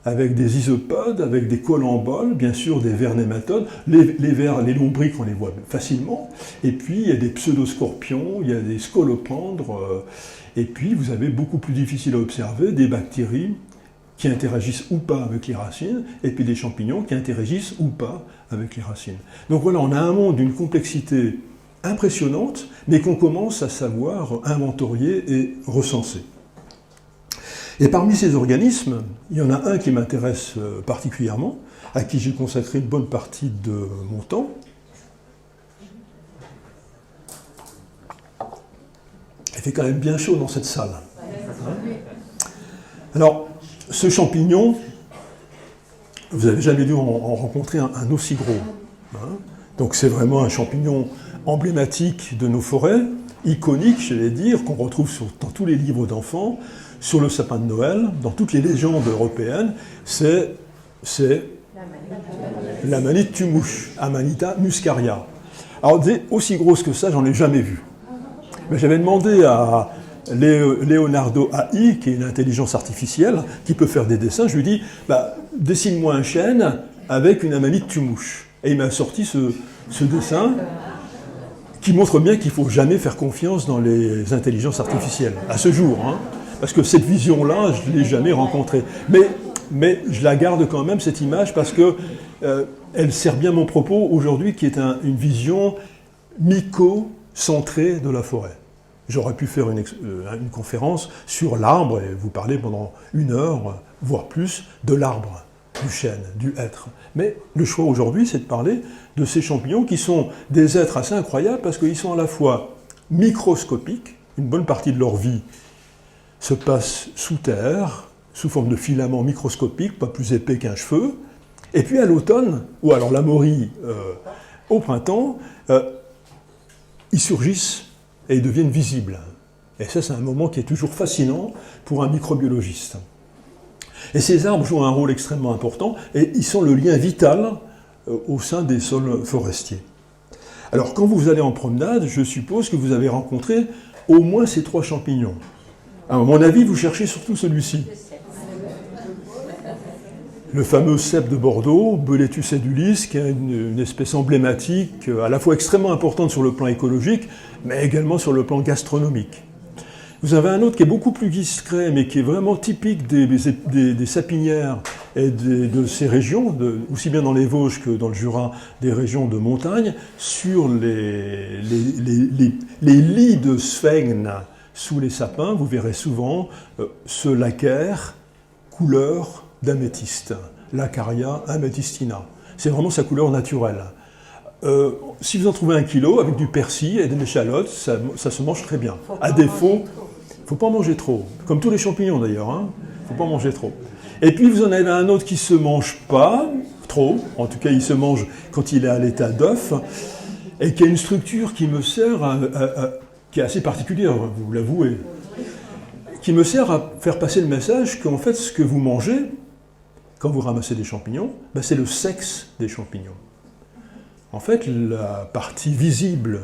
avec des isopodes, avec des colamboles, bien sûr des vers nématodes. Les lombrics, on les voit facilement. Et puis il y a des pseudoscorpions, il y a des scolopendres, et puis vous avez beaucoup plus difficile à observer des bactéries qui interagissent ou pas avec les racines, et puis des champignons qui interagissent ou pas avec les racines. Donc voilà, on a un monde d'une complexité impressionnante, mais qu'on commence à savoir inventorier et recenser. Et parmi ces organismes, il y en a un qui m'intéresse particulièrement, à qui j'ai consacré une bonne partie de mon temps. Il fait quand même bien chaud dans cette salle. Alors, ce champignon, vous n'avez jamais dû en rencontrer un aussi gros. Donc c'est vraiment un champignon emblématique de nos forêts, iconique, j'allais dire, qu'on retrouve dans tous les livres d'enfants, sur le sapin de Noël, dans toutes les légendes européennes, c'est l'amanite tumouche, Amanita muscaria. Alors aussi grosse que ça, j'en ai jamais vu. Mais j'avais demandé à Leonardo AI, qui est une intelligence artificielle, qui peut faire des dessins, je lui ai dit, dessine-moi un chêne avec une amanite tumouche. Et il m'a sorti ce dessin qui montre bien qu'il ne faut jamais faire confiance dans les intelligences artificielles, à ce jour. Parce que cette vision-là, je ne l'ai jamais rencontrée. Mais je la garde quand même, cette image, parce qu'elle sert bien mon propos aujourd'hui, qui est une vision myco-centrée de la forêt. J'aurais pu faire une conférence sur l'arbre et vous parler pendant 1 heure, voire plus, de l'arbre, du chêne, du hêtre. Mais le choix aujourd'hui, c'est de parler de ces champignons qui sont des êtres assez incroyables parce qu'ils sont à la fois microscopiques, une bonne partie de leur vie se passe sous terre, sous forme de filaments microscopiques, pas plus épais qu'un cheveu, et puis à l'automne, ou alors la morie au printemps, ils surgissent et ils deviennent visibles. Et ça, c'est un moment qui est toujours fascinant pour un microbiologiste. Et ces arbres jouent un rôle extrêmement important, et ils sont le lien vital au sein des sols forestiers. Alors, quand vous allez en promenade, je suppose que vous avez rencontré au moins ces 3 champignons. À mon avis, vous cherchez surtout celui-ci. Le fameux cèpe de Bordeaux, Boletus edulis, qui est une espèce emblématique, à la fois extrêmement importante sur le plan écologique, mais également sur le plan gastronomique. Vous avez un autre qui est beaucoup plus discret, mais qui est vraiment typique des sapinières et de ces régions, aussi bien dans les Vosges que dans le Jura, des régions de montagne, sur les lits de sphènes sous les sapins, vous verrez souvent ce laccaire couleur d'améthyste, l'Acaria amethystina. C'est vraiment sa couleur naturelle. Si vous en trouvez 1 kilo avec du persil et des échalotes, ça se mange très bien. À défaut, il ne faut pas en manger trop. Comme tous les champignons d'ailleurs, hein, il ne faut pas en manger trop. Et puis vous en avez un autre qui ne se mange pas trop, en tout cas il se mange quand il est à l'état d'œuf, et qui a une structure qui me sert, qui est assez particulière, vous l'avouez, qui me sert à faire passer le message qu'en fait ce que vous mangez, quand vous ramassez des champignons, ben c'est le sexe des champignons. En fait, la partie visible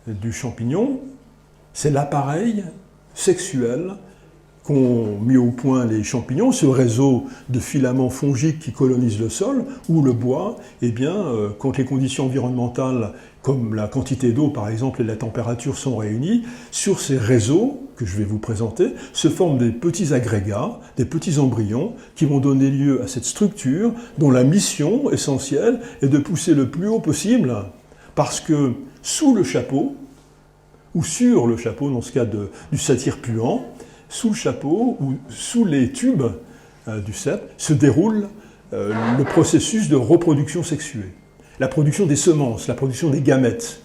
du champignon, c'est l'appareil sexuel qu'ont mis au point les champignons, ce réseau de filaments fongiques qui colonisent le sol, ou le bois, eh bien, quand les conditions environnementales, comme la quantité d'eau par exemple et la température sont réunies, sur ces réseaux que je vais vous présenter, se forment des petits agrégats, des petits embryons, qui vont donner lieu à cette structure dont la mission essentielle est de pousser le plus haut possible, parce que sous le chapeau, ou sur le chapeau dans ce cas du satyre puant, sous le chapeau ou sous les tubes du cep se déroule le processus de reproduction sexuée, la production des semences, la production des gamètes.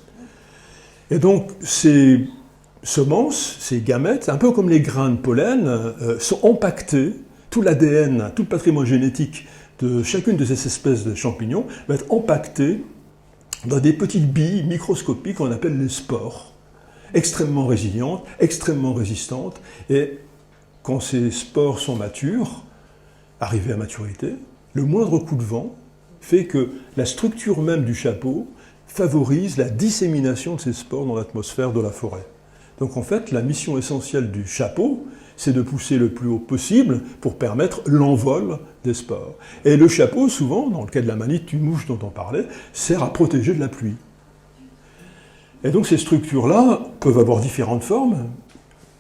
Et donc ces semences, ces gamètes, un peu comme les grains de pollen, sont empaquetés, tout l'ADN, tout le patrimoine génétique de chacune de ces espèces de champignons va être empaqueté dans des petites billes microscopiques qu'on appelle les spores, extrêmement résilientes, extrêmement résistantes, et quand ces spores sont matures, arrivés à maturité, le moindre coup de vent fait que la structure même du chapeau favorise la dissémination de ces spores dans l'atmosphère de la forêt. Donc en fait, la mission essentielle du chapeau, c'est de pousser le plus haut possible pour permettre l'envol des spores. Et le chapeau, souvent, dans le cas de la manite du mouche dont on parlait, sert à protéger de la pluie. Et donc ces structures-là peuvent avoir différentes formes.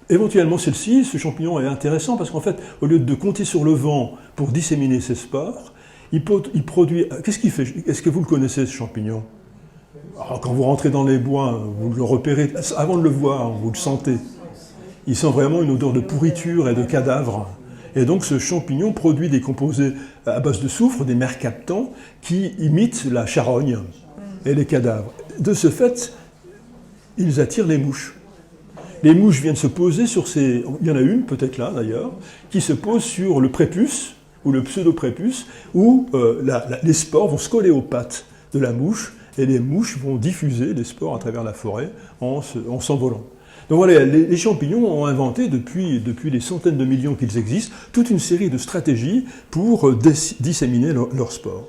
Éventuellement celle-ci, ce champignon est intéressant parce qu'en fait, au lieu de compter sur le vent pour disséminer ses spores, il produit... Qu'est-ce qu'il fait? Est-ce que vous le connaissez, ce champignon? Alors, quand vous rentrez dans les bois, vous le repérez, avant de le voir, vous le sentez. Il sent vraiment une odeur de pourriture et de cadavre. Et donc ce champignon produit des composés à base de soufre, des mercaptans, qui imitent la charogne et les cadavres. De ce fait, ils attirent les mouches. Les mouches viennent se poser sur ces... Il y en a une, peut-être là d'ailleurs, qui se pose sur le prépuce, ou le pseudo-prépuce, où les spores vont se coller aux pattes de la mouche, et les mouches vont diffuser les spores à travers la forêt en s'envolant. Donc voilà, les champignons ont inventé, depuis les centaines de millions qu'ils existent, toute une série de stratégies pour disséminer leurs spores.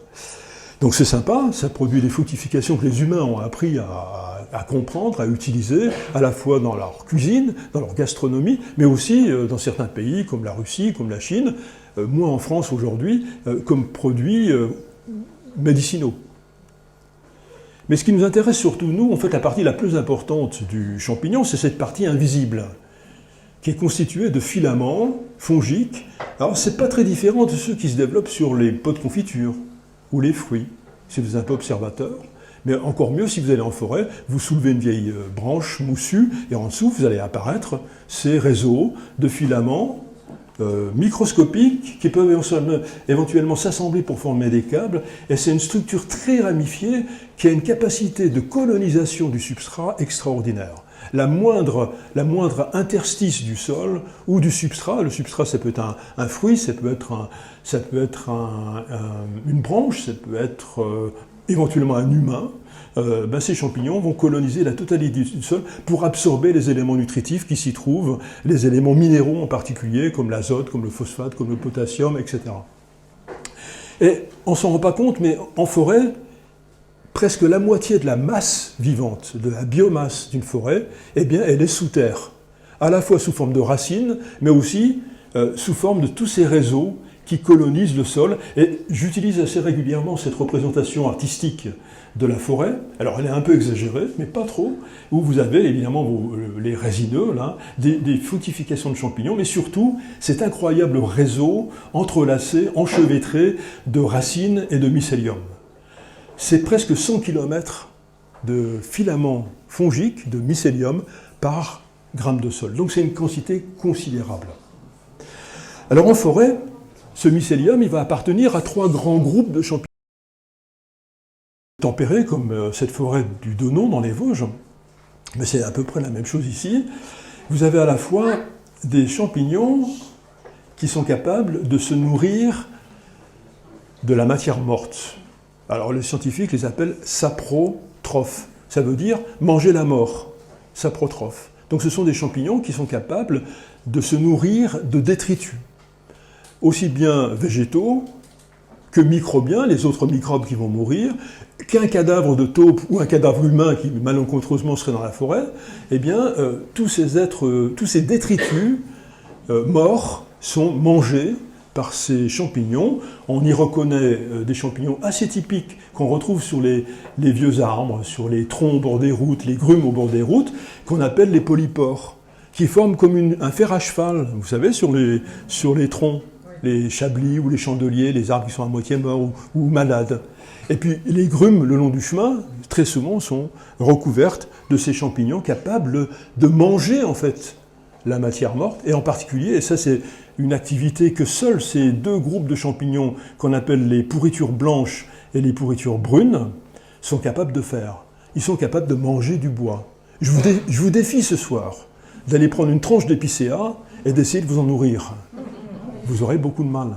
Donc c'est sympa, ça produit des fructifications que les humains ont appris à comprendre, à utiliser, à la fois dans leur cuisine, dans leur gastronomie, mais aussi dans certains pays comme la Russie, comme la Chine, moins en France aujourd'hui, comme produits médicinaux. Mais ce qui nous intéresse surtout, nous, en fait, la partie la plus importante du champignon, c'est cette partie invisible, qui est constituée de filaments fongiques. Alors, c'est pas très différent de ceux qui se développent sur les pots de confiture ou les fruits, si vous êtes un peu observateur. Mais encore mieux, si vous allez en forêt, vous soulevez une vieille branche moussue, et en dessous, vous allez apparaître ces réseaux de filaments microscopiques qui peuvent éventuellement s'assembler pour former des câbles, et c'est une structure très ramifiée qui a une capacité de colonisation du substrat extraordinaire. La moindre interstice du sol ou du substrat, le substrat ça peut être un fruit, ça peut être une branche, ça peut être éventuellement un humain, ces champignons vont coloniser la totalité du sol pour absorber les éléments nutritifs qui s'y trouvent, les éléments minéraux en particulier, comme l'azote, comme le phosphate, comme le potassium, etc. Et on ne s'en rend pas compte, mais en forêt, presque la moitié de la masse vivante, de la biomasse d'une forêt, eh bien, elle est sous terre, à la fois sous forme de racines, mais aussi sous forme de tous ces réseaux qui colonisent le sol. Et j'utilise assez régulièrement cette représentation artistique de la forêt. Alors elle est un peu exagérée, mais pas trop, où vous avez évidemment les résineux, là, des fructifications de champignons, mais surtout cet incroyable réseau entrelacé, enchevêtré de racines et de mycélium. C'est presque 100 km de filaments fongiques, de mycélium, par gramme de sol. Donc c'est une quantité considérable. Alors en forêt, ce mycélium, il va appartenir à 3 grands groupes de champignons tempérés, comme cette forêt du Donon dans les Vosges, mais c'est à peu près la même chose ici. Vous avez à la fois des champignons qui sont capables de se nourrir de la matière morte. Alors les scientifiques les appellent saprotrophes. Ça veut dire manger la mort, saprotrophes. Donc ce sont des champignons qui sont capables de se nourrir de détritus, aussi bien végétaux que microbiens, les autres microbes qui vont mourir, qu'un cadavre de taupe ou un cadavre humain qui malencontreusement serait dans la forêt, eh bien tous ces détritus morts sont mangés par ces champignons. On y reconnaît des champignons assez typiques qu'on retrouve sur les vieux arbres, sur les troncs au bord des routes, les grumes au bord des routes, qu'on appelle les polypores, qui forment comme un fer à cheval, vous savez, sur les troncs, les chablis ou les chandeliers, les arbres qui sont à moitié morts ou malades. Et puis les grumes le long du chemin, très souvent, sont recouvertes de ces champignons capables de manger en fait la matière morte, et en particulier, et ça c'est une activité que seuls ces 2 groupes de champignons qu'on appelle les pourritures blanches et les pourritures brunes sont capables de faire. Ils sont capables de manger du bois. Je vous défie ce soir d'aller prendre une tranche d'épicéa et d'essayer de vous en nourrir. Vous aurez beaucoup de mal,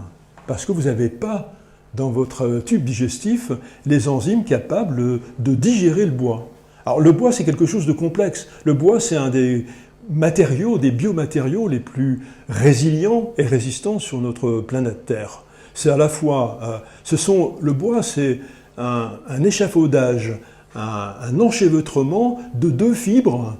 parce que vous n'avez pas dans votre tube digestif les enzymes capables de digérer le bois. Alors le bois c'est quelque chose de complexe. Le bois c'est un des matériaux, des biomatériaux les plus résilients et résistants sur notre planète Terre. C'est à la fois, le bois c'est un échafaudage, un enchevêtrement de 2 fibres,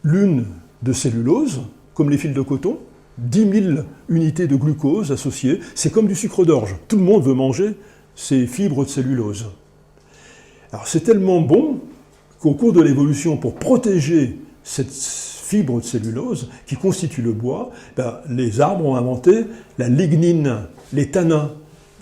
l'une de cellulose, comme les fils de coton, 10 000 unités de glucose associées, c'est comme du sucre d'orge. Tout le monde veut manger ces fibres de cellulose. Alors c'est tellement bon qu'au cours de l'évolution, pour protéger cette fibre de cellulose qui constitue le bois, les arbres ont inventé la lignine, les tanins,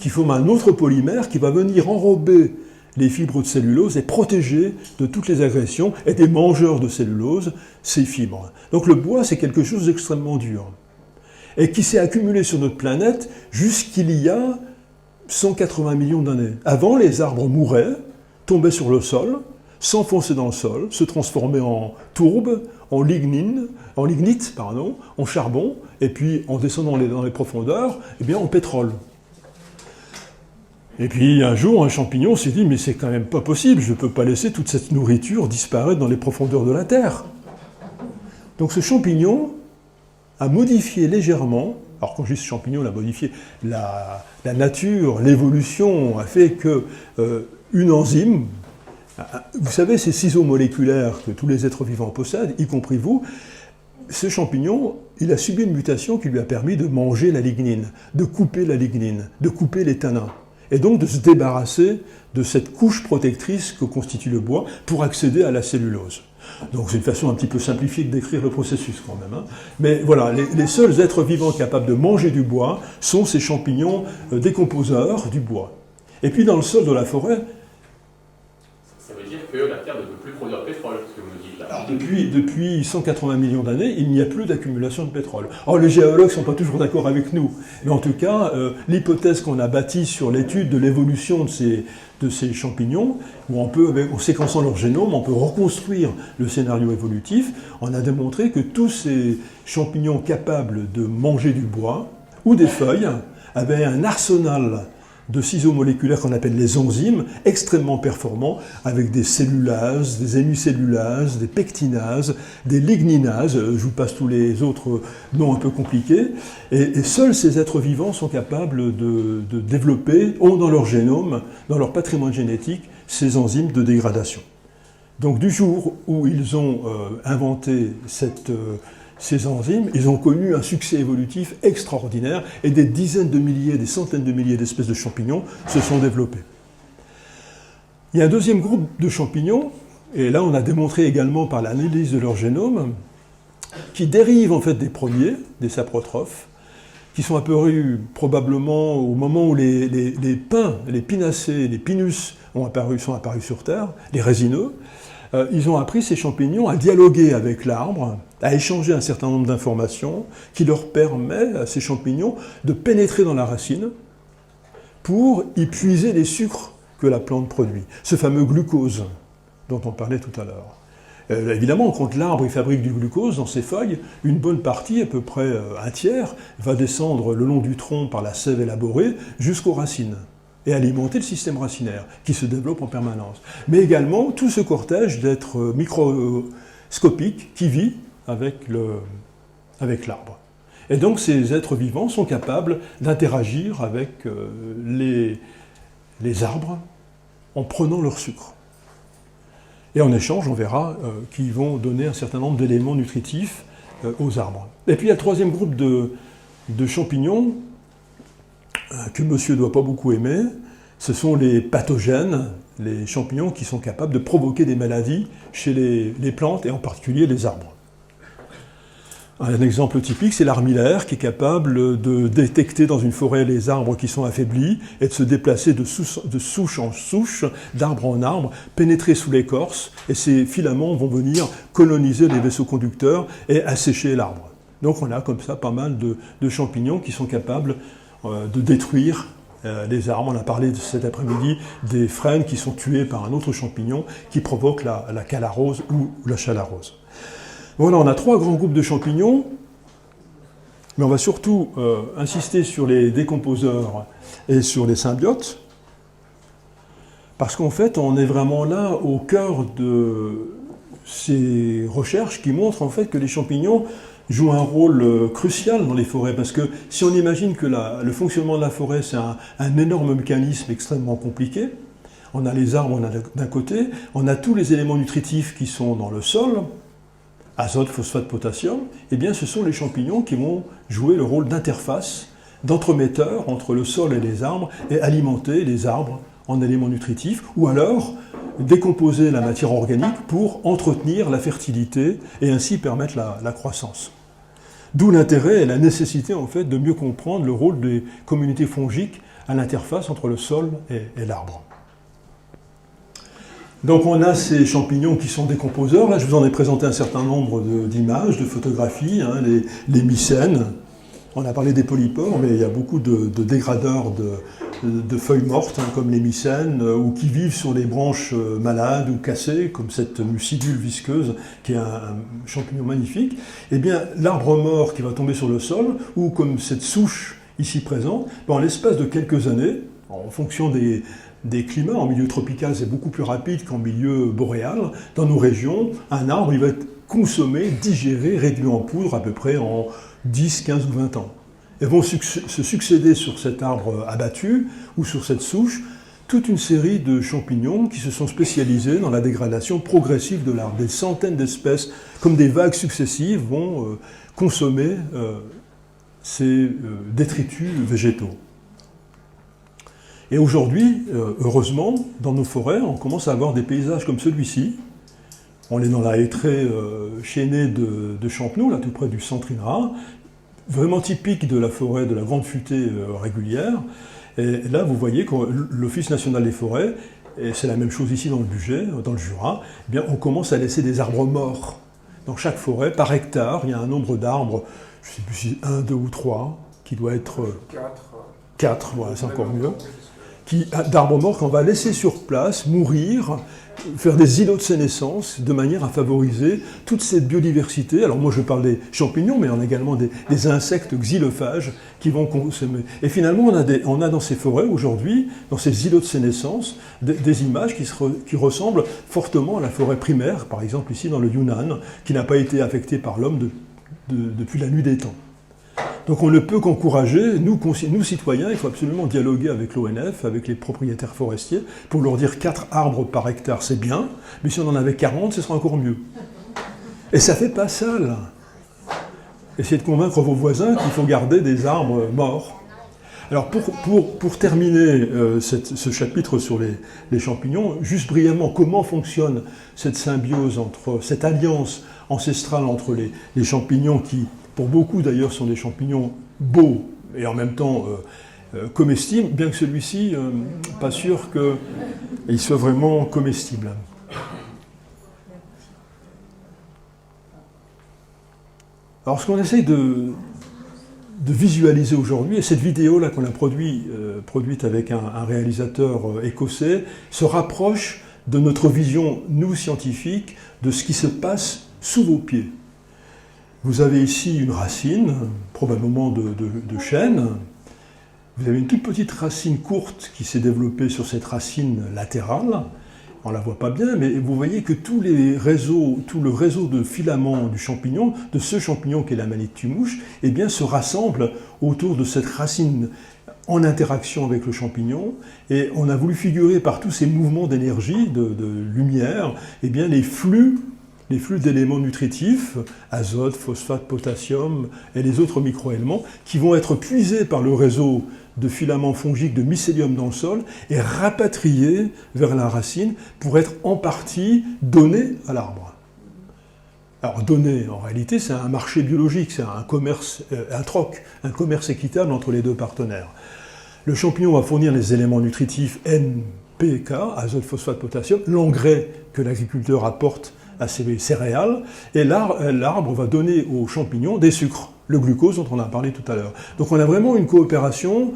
qui forment un autre polymère qui va venir enrober les fibres de cellulose et protéger de toutes les agressions et des mangeurs de cellulose ces fibres. Donc le bois, c'est quelque chose d'extrêmement dur et qui s'est accumulé sur notre planète jusqu'il y a 180 millions d'années. Avant, les arbres mouraient, tombaient sur le sol, s'enfonçaient dans le sol, se transformaient en tourbe, en lignite, en charbon, et puis en descendant dans les profondeurs, en pétrole. Et puis un jour, un champignon s'est dit « mais c'est quand même pas possible, je ne peux pas laisser toute cette nourriture disparaître dans les profondeurs de la Terre ». Donc ce champignon a modifié légèrement, alors quand je dis ce champignon, il a modifié la nature, l'évolution a fait que une enzyme, vous savez ces ciseaux moléculaires que tous les êtres vivants possèdent, y compris vous, ce champignon, il a subi une mutation qui lui a permis de manger la lignine, de couper la lignine, de couper les tanins, et donc de se débarrasser de cette couche protectrice que constitue le bois pour accéder à la cellulose. Donc c'est une façon un petit peu simplifiée de décrire le processus quand même. Hein. Mais voilà, les seuls êtres vivants capables de manger du bois sont ces champignons décomposeurs du bois. Et puis dans le sol de la forêt... Ça veut dire que la Terre ne peut plus produire pétrole, ce que vous me dites là. Alors depuis 180 millions d'années, il n'y a plus d'accumulation de pétrole. Alors les géologues ne sont pas toujours d'accord avec nous, mais en tout cas, l'hypothèse qu'on a bâtie sur l'étude de l'évolution de ces champignons, où on peut, en séquençant leur génome, on peut reconstruire le scénario évolutif, on a démontré que tous ces champignons capables de manger du bois ou des feuilles avaient un arsenal de ciseaux moléculaires qu'on appelle les enzymes, extrêmement performants, avec des cellulases, des hémicellulases, des pectinases, des ligninases, je vous passe tous les autres noms un peu compliqués, et seuls ces êtres vivants sont capables de développer, ont dans leur génome, dans leur patrimoine génétique, ces enzymes de dégradation. Donc du jour où ils ont inventé ces enzymes, ils ont connu un succès évolutif extraordinaire et des dizaines de milliers, des centaines de milliers d'espèces de champignons se sont développés. Il y a un deuxième groupe de champignons, et là on a démontré également par l'analyse de leur génome, qui dérivent en fait des premiers, des saprotrophes, qui sont apparus probablement au moment où les pins, les pinacées, les pinus sont apparus sur Terre, les résineux. Ils ont appris, ces champignons, à dialoguer avec l'arbre, à échanger un certain nombre d'informations qui leur permet à ces champignons de pénétrer dans la racine pour y puiser les sucres que la plante produit. Ce fameux glucose dont on parlait tout à l'heure. Évidemment, quand l'arbre fabrique du glucose dans ses feuilles, une bonne partie, à peu près un tiers, va descendre le long du tronc par la sève élaborée jusqu'aux racines et alimenter le système racinaire qui se développe en permanence. Mais également tout ce cortège d'êtres microscopiques qui vit avec l'arbre. Et donc ces êtres vivants sont capables d'interagir avec les arbres en prenant leur sucre. Et en échange, on verra qu'ils vont donner un certain nombre d'éléments nutritifs aux arbres. Et puis il y a le troisième groupe de champignons que monsieur ne doit pas beaucoup aimer. Ce sont les pathogènes, les champignons qui sont capables de provoquer des maladies chez les plantes et en particulier les arbres. Un exemple typique, c'est l'armillaire qui est capable de détecter dans une forêt les arbres qui sont affaiblis et de se déplacer de souche en souche, d'arbre en arbre, pénétrer sous l'écorce, et ces filaments vont venir coloniser les vaisseaux conducteurs et assécher l'arbre. Donc on a comme ça pas mal de champignons qui sont capables de détruire les arbres. On a parlé cet après-midi des frênes qui sont tuées par un autre champignon qui provoque la calarose ou la chalarose. Voilà, on a trois grands groupes de champignons, mais on va surtout insister sur les décomposeurs et sur les symbiotes, parce qu'en fait, on est vraiment là au cœur de ces recherches qui montrent en fait que les champignons jouent un rôle crucial dans les forêts, parce que si on imagine que le fonctionnement de la forêt, c'est un énorme mécanisme extrêmement compliqué, on a les arbres, on a d'un côté, on a tous les éléments nutritifs qui sont dans le sol, azote, phosphate, potassium, eh bien ce sont les champignons qui vont jouer le rôle d'interface, d'entremetteur entre le sol et les arbres, et alimenter les arbres en éléments nutritifs, ou alors décomposer la matière organique pour entretenir la fertilité et ainsi permettre la croissance. D'où l'intérêt et la nécessité en fait de mieux comprendre le rôle des communautés fongiques à l'interface entre le sol et l'arbre. Donc on a ces champignons qui sont décomposeurs. Là, je vous en ai présenté un certain nombre d'images, de photographies, hein, les mycènes. On a parlé des polypores, mais il y a beaucoup de dégradeurs de feuilles mortes, hein, comme les mycènes, ou qui vivent sur les branches malades ou cassées, comme cette mucidule visqueuse, qui est un champignon magnifique. Eh bien, l'arbre mort qui va tomber sur le sol, ou comme cette souche ici présente, en l'espace de quelques années, en fonction des climats, en milieu tropical, c'est beaucoup plus rapide qu'en milieu boréal. Dans nos régions, un arbre il va être consommé, digéré, réduit en poudre à peu près en 10, 15 ou 20 ans. Et vont se succéder sur cet arbre abattu ou sur cette souche toute une série de champignons qui se sont spécialisés dans la dégradation progressive de l'arbre. Des centaines d'espèces, comme des vagues successives, vont consommer ces détritus végétaux. Et aujourd'hui, heureusement, dans nos forêts, on commence à avoir des paysages comme celui-ci. On est dans la hêtraie chaînée de Champenoux, là tout près du centre INRA, vraiment typique de la forêt de la Grande Futée régulière. Et là, vous voyez que l'Office national des forêts, et c'est la même chose ici dans le Bugey, dans le Jura, eh bien, on commence à laisser des arbres morts. Dans chaque forêt, par hectare, il y a un nombre d'arbres, je ne sais plus si 1, 2 ou 3, qui doit être 4, voilà, c'est encore mieux. D'arbres morts qu'on va laisser sur place, mourir, faire des îlots de sénescence, de manière à favoriser toute cette biodiversité. Alors moi je parle des champignons, mais on a également des insectes xylophages qui vont consommer. Et finalement on a dans ces forêts aujourd'hui, dans ces îlots de sénescence, des images qui ressemblent fortement à la forêt primaire, par exemple ici dans le Yunnan, qui n'a pas été affectée par l'homme depuis la nuit des temps. Donc on ne peut qu'encourager, nous citoyens, il faut absolument dialoguer avec l'ONF, avec les propriétaires forestiers, pour leur dire 4 arbres par hectare, c'est bien, mais si on en avait 40, ce serait encore mieux. Et ça fait pas ça, là. essayez de convaincre vos voisins qu'il faut garder des arbres morts. Alors pour terminer ce chapitre sur les champignons, juste brièvement, comment fonctionne cette symbiose, cette alliance ancestrale entre les champignons qui, pour beaucoup d'ailleurs, sont des champignons beaux et en même temps comestibles, bien que celui-ci, pas sûr qu'il soit vraiment comestible. Alors ce qu'on essaye de visualiser aujourd'hui, et cette vidéo-là qu'on a produite avec un réalisateur écossais, se rapproche de notre vision, nous scientifiques, de ce qui se passe sous vos pieds. Vous avez ici une racine, probablement de chêne. Vous avez une toute petite racine courte qui s'est développée sur cette racine latérale. On ne la voit pas bien, mais vous voyez que tout le réseau de filaments du champignon, de ce champignon qui est la Manittumouche, eh bien, se rassemble autour de cette racine en interaction avec le champignon. Et on a voulu figurer par tous ces mouvements d'énergie, de lumière, eh bien, les flux d'éléments nutritifs, azote, phosphate, potassium et les autres microéléments, qui vont être puisés par le réseau de filaments fongiques de mycélium dans le sol et rapatriés vers la racine pour être en partie donnés à l'arbre. Alors donner, en réalité, c'est un marché biologique, c'est un commerce, un troc, un commerce équitable entre les deux partenaires. Le champignon va fournir les éléments nutritifs N, P et K, azote, phosphate, potassium, l'engrais que l'agriculteur apporte à ses céréales, et l'arbre va donner aux champignons des sucres, le glucose dont on a parlé tout à l'heure. Donc on a vraiment une coopération,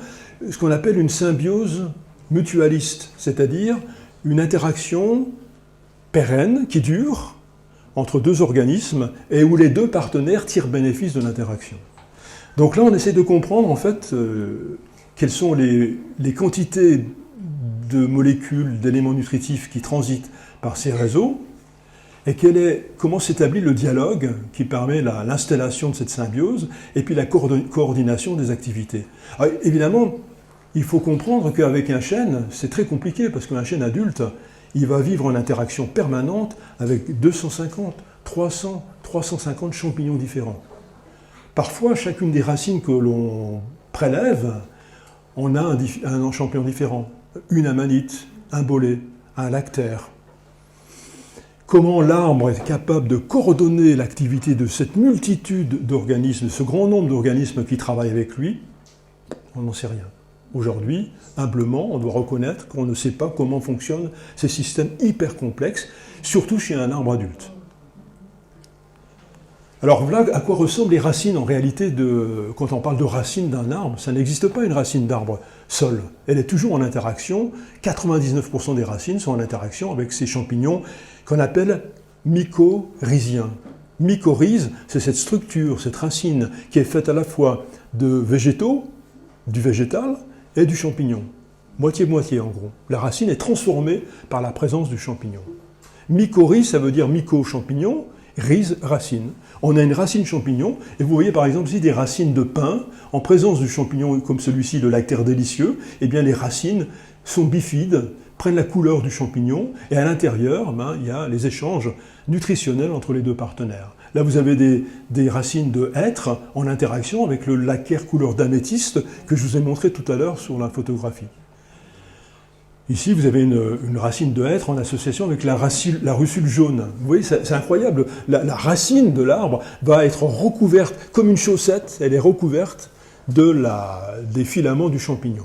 ce qu'on appelle une symbiose mutualiste, c'est-à-dire une interaction pérenne qui dure entre deux organismes et où les deux partenaires tirent bénéfice de l'interaction. Donc là on essaie de comprendre en fait quelles sont les quantités de molécules, d'éléments nutritifs qui transitent par ces réseaux, et comment s'établit le dialogue qui permet l'installation de cette symbiose et puis la coordination des activités. Alors, évidemment, il faut comprendre qu'avec un chêne, c'est très compliqué parce qu'un chêne adulte, il va vivre en interaction permanente avec 250, 300, 350 champignons différents. Parfois, chacune des racines que l'on prélève, on a un champignon différent. Une amanite, un bolet, un lactaire. Comment l'arbre est capable de coordonner l'activité de cette multitude d'organismes, de ce grand nombre d'organismes qui travaillent avec lui, on n'en sait rien. Aujourd'hui, humblement, on doit reconnaître qu'on ne sait pas comment fonctionnent ces systèmes hyper complexes, surtout chez un arbre adulte. Alors voilà à quoi ressemblent les racines en réalité quand on parle de racines d'un arbre. Ça n'existe pas une racine d'arbre seule. Elle est toujours en interaction. 99% des racines sont en interaction avec ces champignons qu'on appelle mycorhiziens. Mycorhize, c'est cette structure, cette racine qui est faite à la fois de végétaux, du végétal et du champignon. Moitié-moitié en gros. La racine est transformée par la présence du champignon. Mycorhize, ça veut dire myco-champignon, rhize, racine. On a une racine champignon, et vous voyez par exemple ici des racines de pin, en présence du champignon comme celui-ci, le lactaire délicieux, eh bien les racines sont bifides, prennent la couleur du champignon, et à l'intérieur, il y a les échanges nutritionnels entre les deux partenaires. Là, vous avez des racines de hêtre en interaction avec le laccaire couleur d'améthyste que je vous ai montré tout à l'heure sur la photographie. Ici, vous avez une racine de hêtre en association avec la russule jaune. Vous voyez, c'est incroyable. La racine de l'arbre va être recouverte, comme une chaussette, elle est recouverte des filaments du champignon.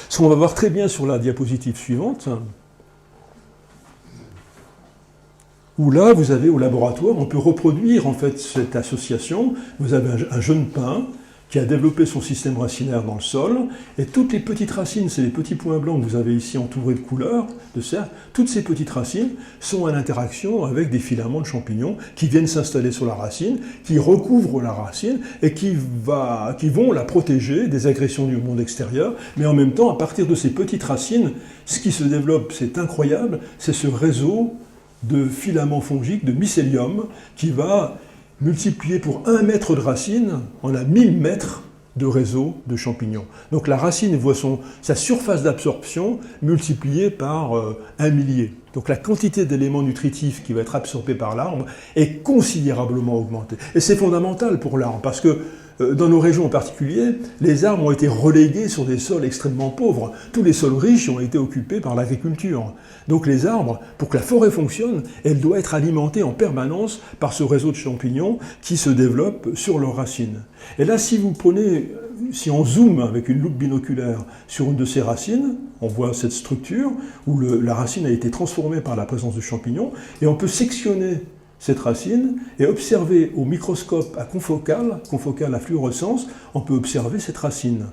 Ce qu'on va voir très bien sur la diapositive suivante, où là, vous avez au laboratoire, on peut reproduire en fait cette association. Vous avez un jeune pin qui a développé son système racinaire dans le sol, et toutes les petites racines, c'est les petits points blancs que vous avez ici entourés de couleurs, de cercles, toutes ces petites racines sont en interaction avec des filaments de champignons qui viennent s'installer sur la racine, qui recouvrent la racine et qui vont la protéger des agressions du monde extérieur, mais en même temps, à partir de ces petites racines, ce qui se développe, c'est incroyable, c'est ce réseau de filaments fongiques, de mycélium, qui va multiplié pour 1 mètre de racine, on a 1000 mètres de réseau de champignons. Donc la racine voit sa surface d'absorption multipliée par 1 millier. Donc la quantité d'éléments nutritifs qui va être absorbée par l'arbre est considérablement augmentée. Et c'est fondamental pour l'arbre, parce que dans nos régions en particulier, les arbres ont été relégués sur des sols extrêmement pauvres. Tous les sols riches ont été occupés par l'agriculture. Donc les arbres, pour que la forêt fonctionne, elle doit être alimentée en permanence par ce réseau de champignons qui se développe sur leurs racines. Et là, si on zoome avec une loupe binoculaire sur une de ces racines, on voit cette structure où la racine a été transformée par la présence de champignons, et on peut sectionner cette racine et observer au microscope à confocal à fluorescence, on peut observer cette racine.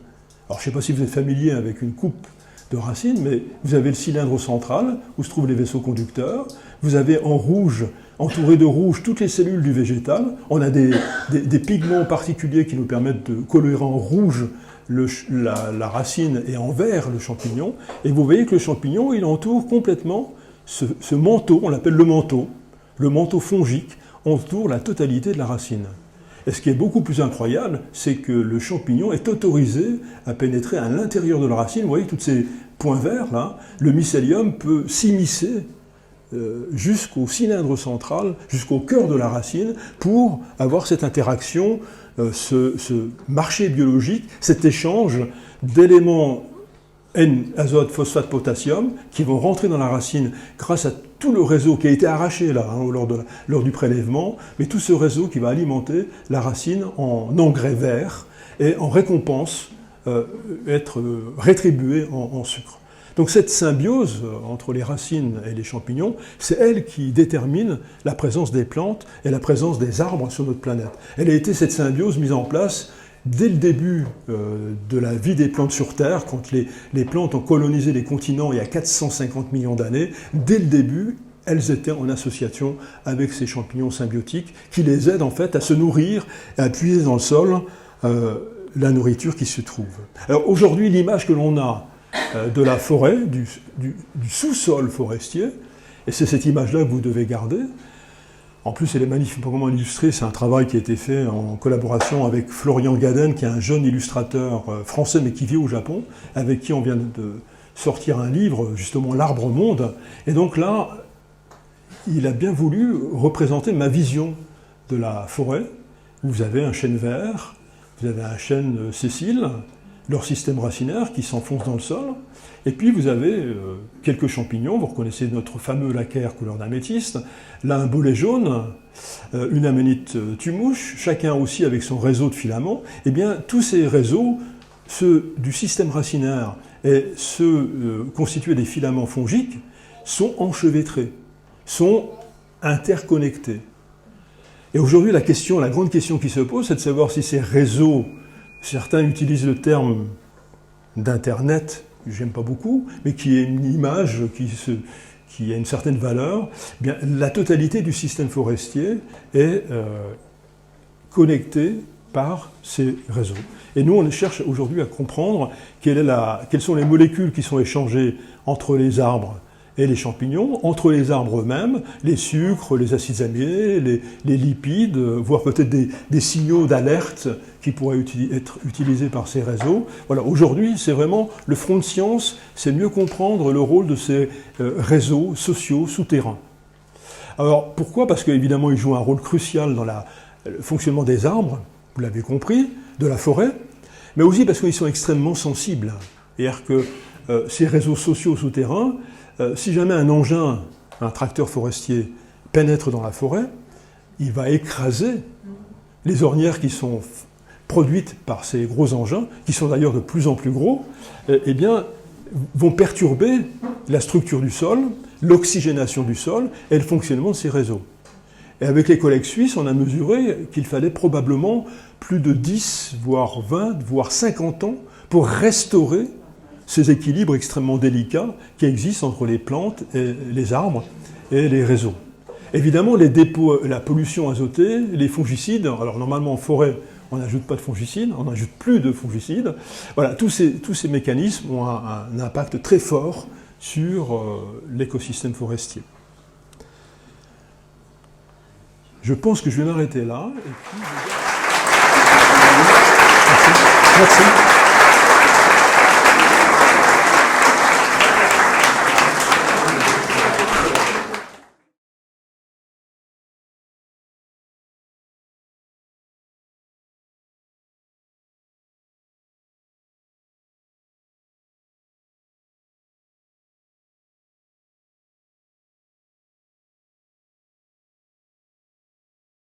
Alors je ne sais pas si vous êtes familier avec une coupe de racines, mais vous avez le cylindre central où se trouvent les vaisseaux conducteurs, vous avez en rouge, entouré de rouge, toutes les cellules du végétal, on a des pigments particuliers qui nous permettent de colorer en rouge la racine et en vert le champignon, et vous voyez que le champignon, il entoure complètement ce manteau, on l'appelle le manteau fongique entoure la totalité de la racine. Et ce qui est beaucoup plus incroyable, c'est que le champignon est autorisé à pénétrer à l'intérieur de la racine. Vous voyez tous ces points verts là, le mycélium peut s'immiscer jusqu'au cylindre central, jusqu'au cœur de la racine, pour avoir cette interaction, ce marché biologique, cet échange d'éléments N, azote, phosphate, potassium, qui vont rentrer dans la racine grâce à tout le réseau qui a été arraché là, lors du prélèvement, mais tout ce réseau qui va alimenter la racine en engrais verts et en récompense être rétribué en sucre. Donc cette symbiose entre les racines et les champignons, c'est elle qui détermine la présence des plantes et la présence des arbres sur notre planète. Elle a été cette symbiose mise en place dès le début de la vie des plantes sur Terre, quand les plantes ont colonisé les continents il y a 450 millions d'années, dès le début, elles étaient en association avec ces champignons symbiotiques qui les aident en fait à se nourrir et à puiser dans le sol la nourriture qui se trouve. Alors aujourd'hui, l'image que l'on a de la forêt, du sous-sol forestier, et c'est cette image-là que vous devez garder. En plus, elle est magnifiquement illustrée, c'est un travail qui a été fait en collaboration avec Florian Gaden, qui est un jeune illustrateur français, mais qui vit au Japon, avec qui on vient de sortir un livre, justement, L'Arbre Monde. Et donc là, il a bien voulu représenter ma vision de la forêt, où vous avez un chêne vert, vous avez un chêne sessile, leur système racinaire qui s'enfonce dans le sol, et puis vous avez quelques champignons, vous reconnaissez notre fameux laccaire couleur d'améthyste, là un bolet jaune, une aménite tumouche, chacun aussi avec son réseau de filaments. Eh bien, tous ces réseaux, ceux du système racinaire et ceux constitués des filaments fongiques, sont enchevêtrés, sont interconnectés. Et aujourd'hui, la grande question qui se pose, c'est de savoir si ces réseaux, certains utilisent le terme d'Internet, que j'aime pas beaucoup, mais qui est une image qui a une certaine valeur. Eh bien, la totalité du système forestier est connectée par ces réseaux. Et nous, on cherche aujourd'hui à comprendre quelles sont les molécules qui sont échangées entre les arbres et les champignons, entre les arbres eux-mêmes, les sucres, les acides aminés, les lipides, voire peut-être des signaux d'alerte qui pourraient être utilisés par ces réseaux. Voilà, aujourd'hui, c'est vraiment le front de science, c'est mieux comprendre le rôle de ces réseaux sociaux souterrains. Alors, pourquoi ? Parce qu'évidemment, ils jouent un rôle crucial dans le fonctionnement des arbres, vous l'avez compris, de la forêt, mais aussi parce qu'ils sont extrêmement sensibles. C'est-à-dire que ces réseaux sociaux souterrains, si jamais un engin, un tracteur forestier, pénètre dans la forêt, il va écraser les ornières qui sont produites par ces gros engins, qui sont d'ailleurs de plus en plus gros, eh bien, vont perturber la structure du sol, l'oxygénation du sol et le fonctionnement de ces réseaux. Et avec les collègues suisses, on a mesuré qu'il fallait probablement plus de 10, voire 20, voire 50 ans pour restaurer ces équilibres extrêmement délicats qui existent entre les plantes, et les arbres et les réseaux. Évidemment, les dépôts, la pollution azotée, les fongicides, alors normalement en forêt, on n'ajoute pas de fongicides, on n'ajoute plus de fongicides. Voilà, tous ces mécanismes ont un impact très fort sur l'écosystème forestier. Je pense que je vais m'arrêter là. Et puis... Merci.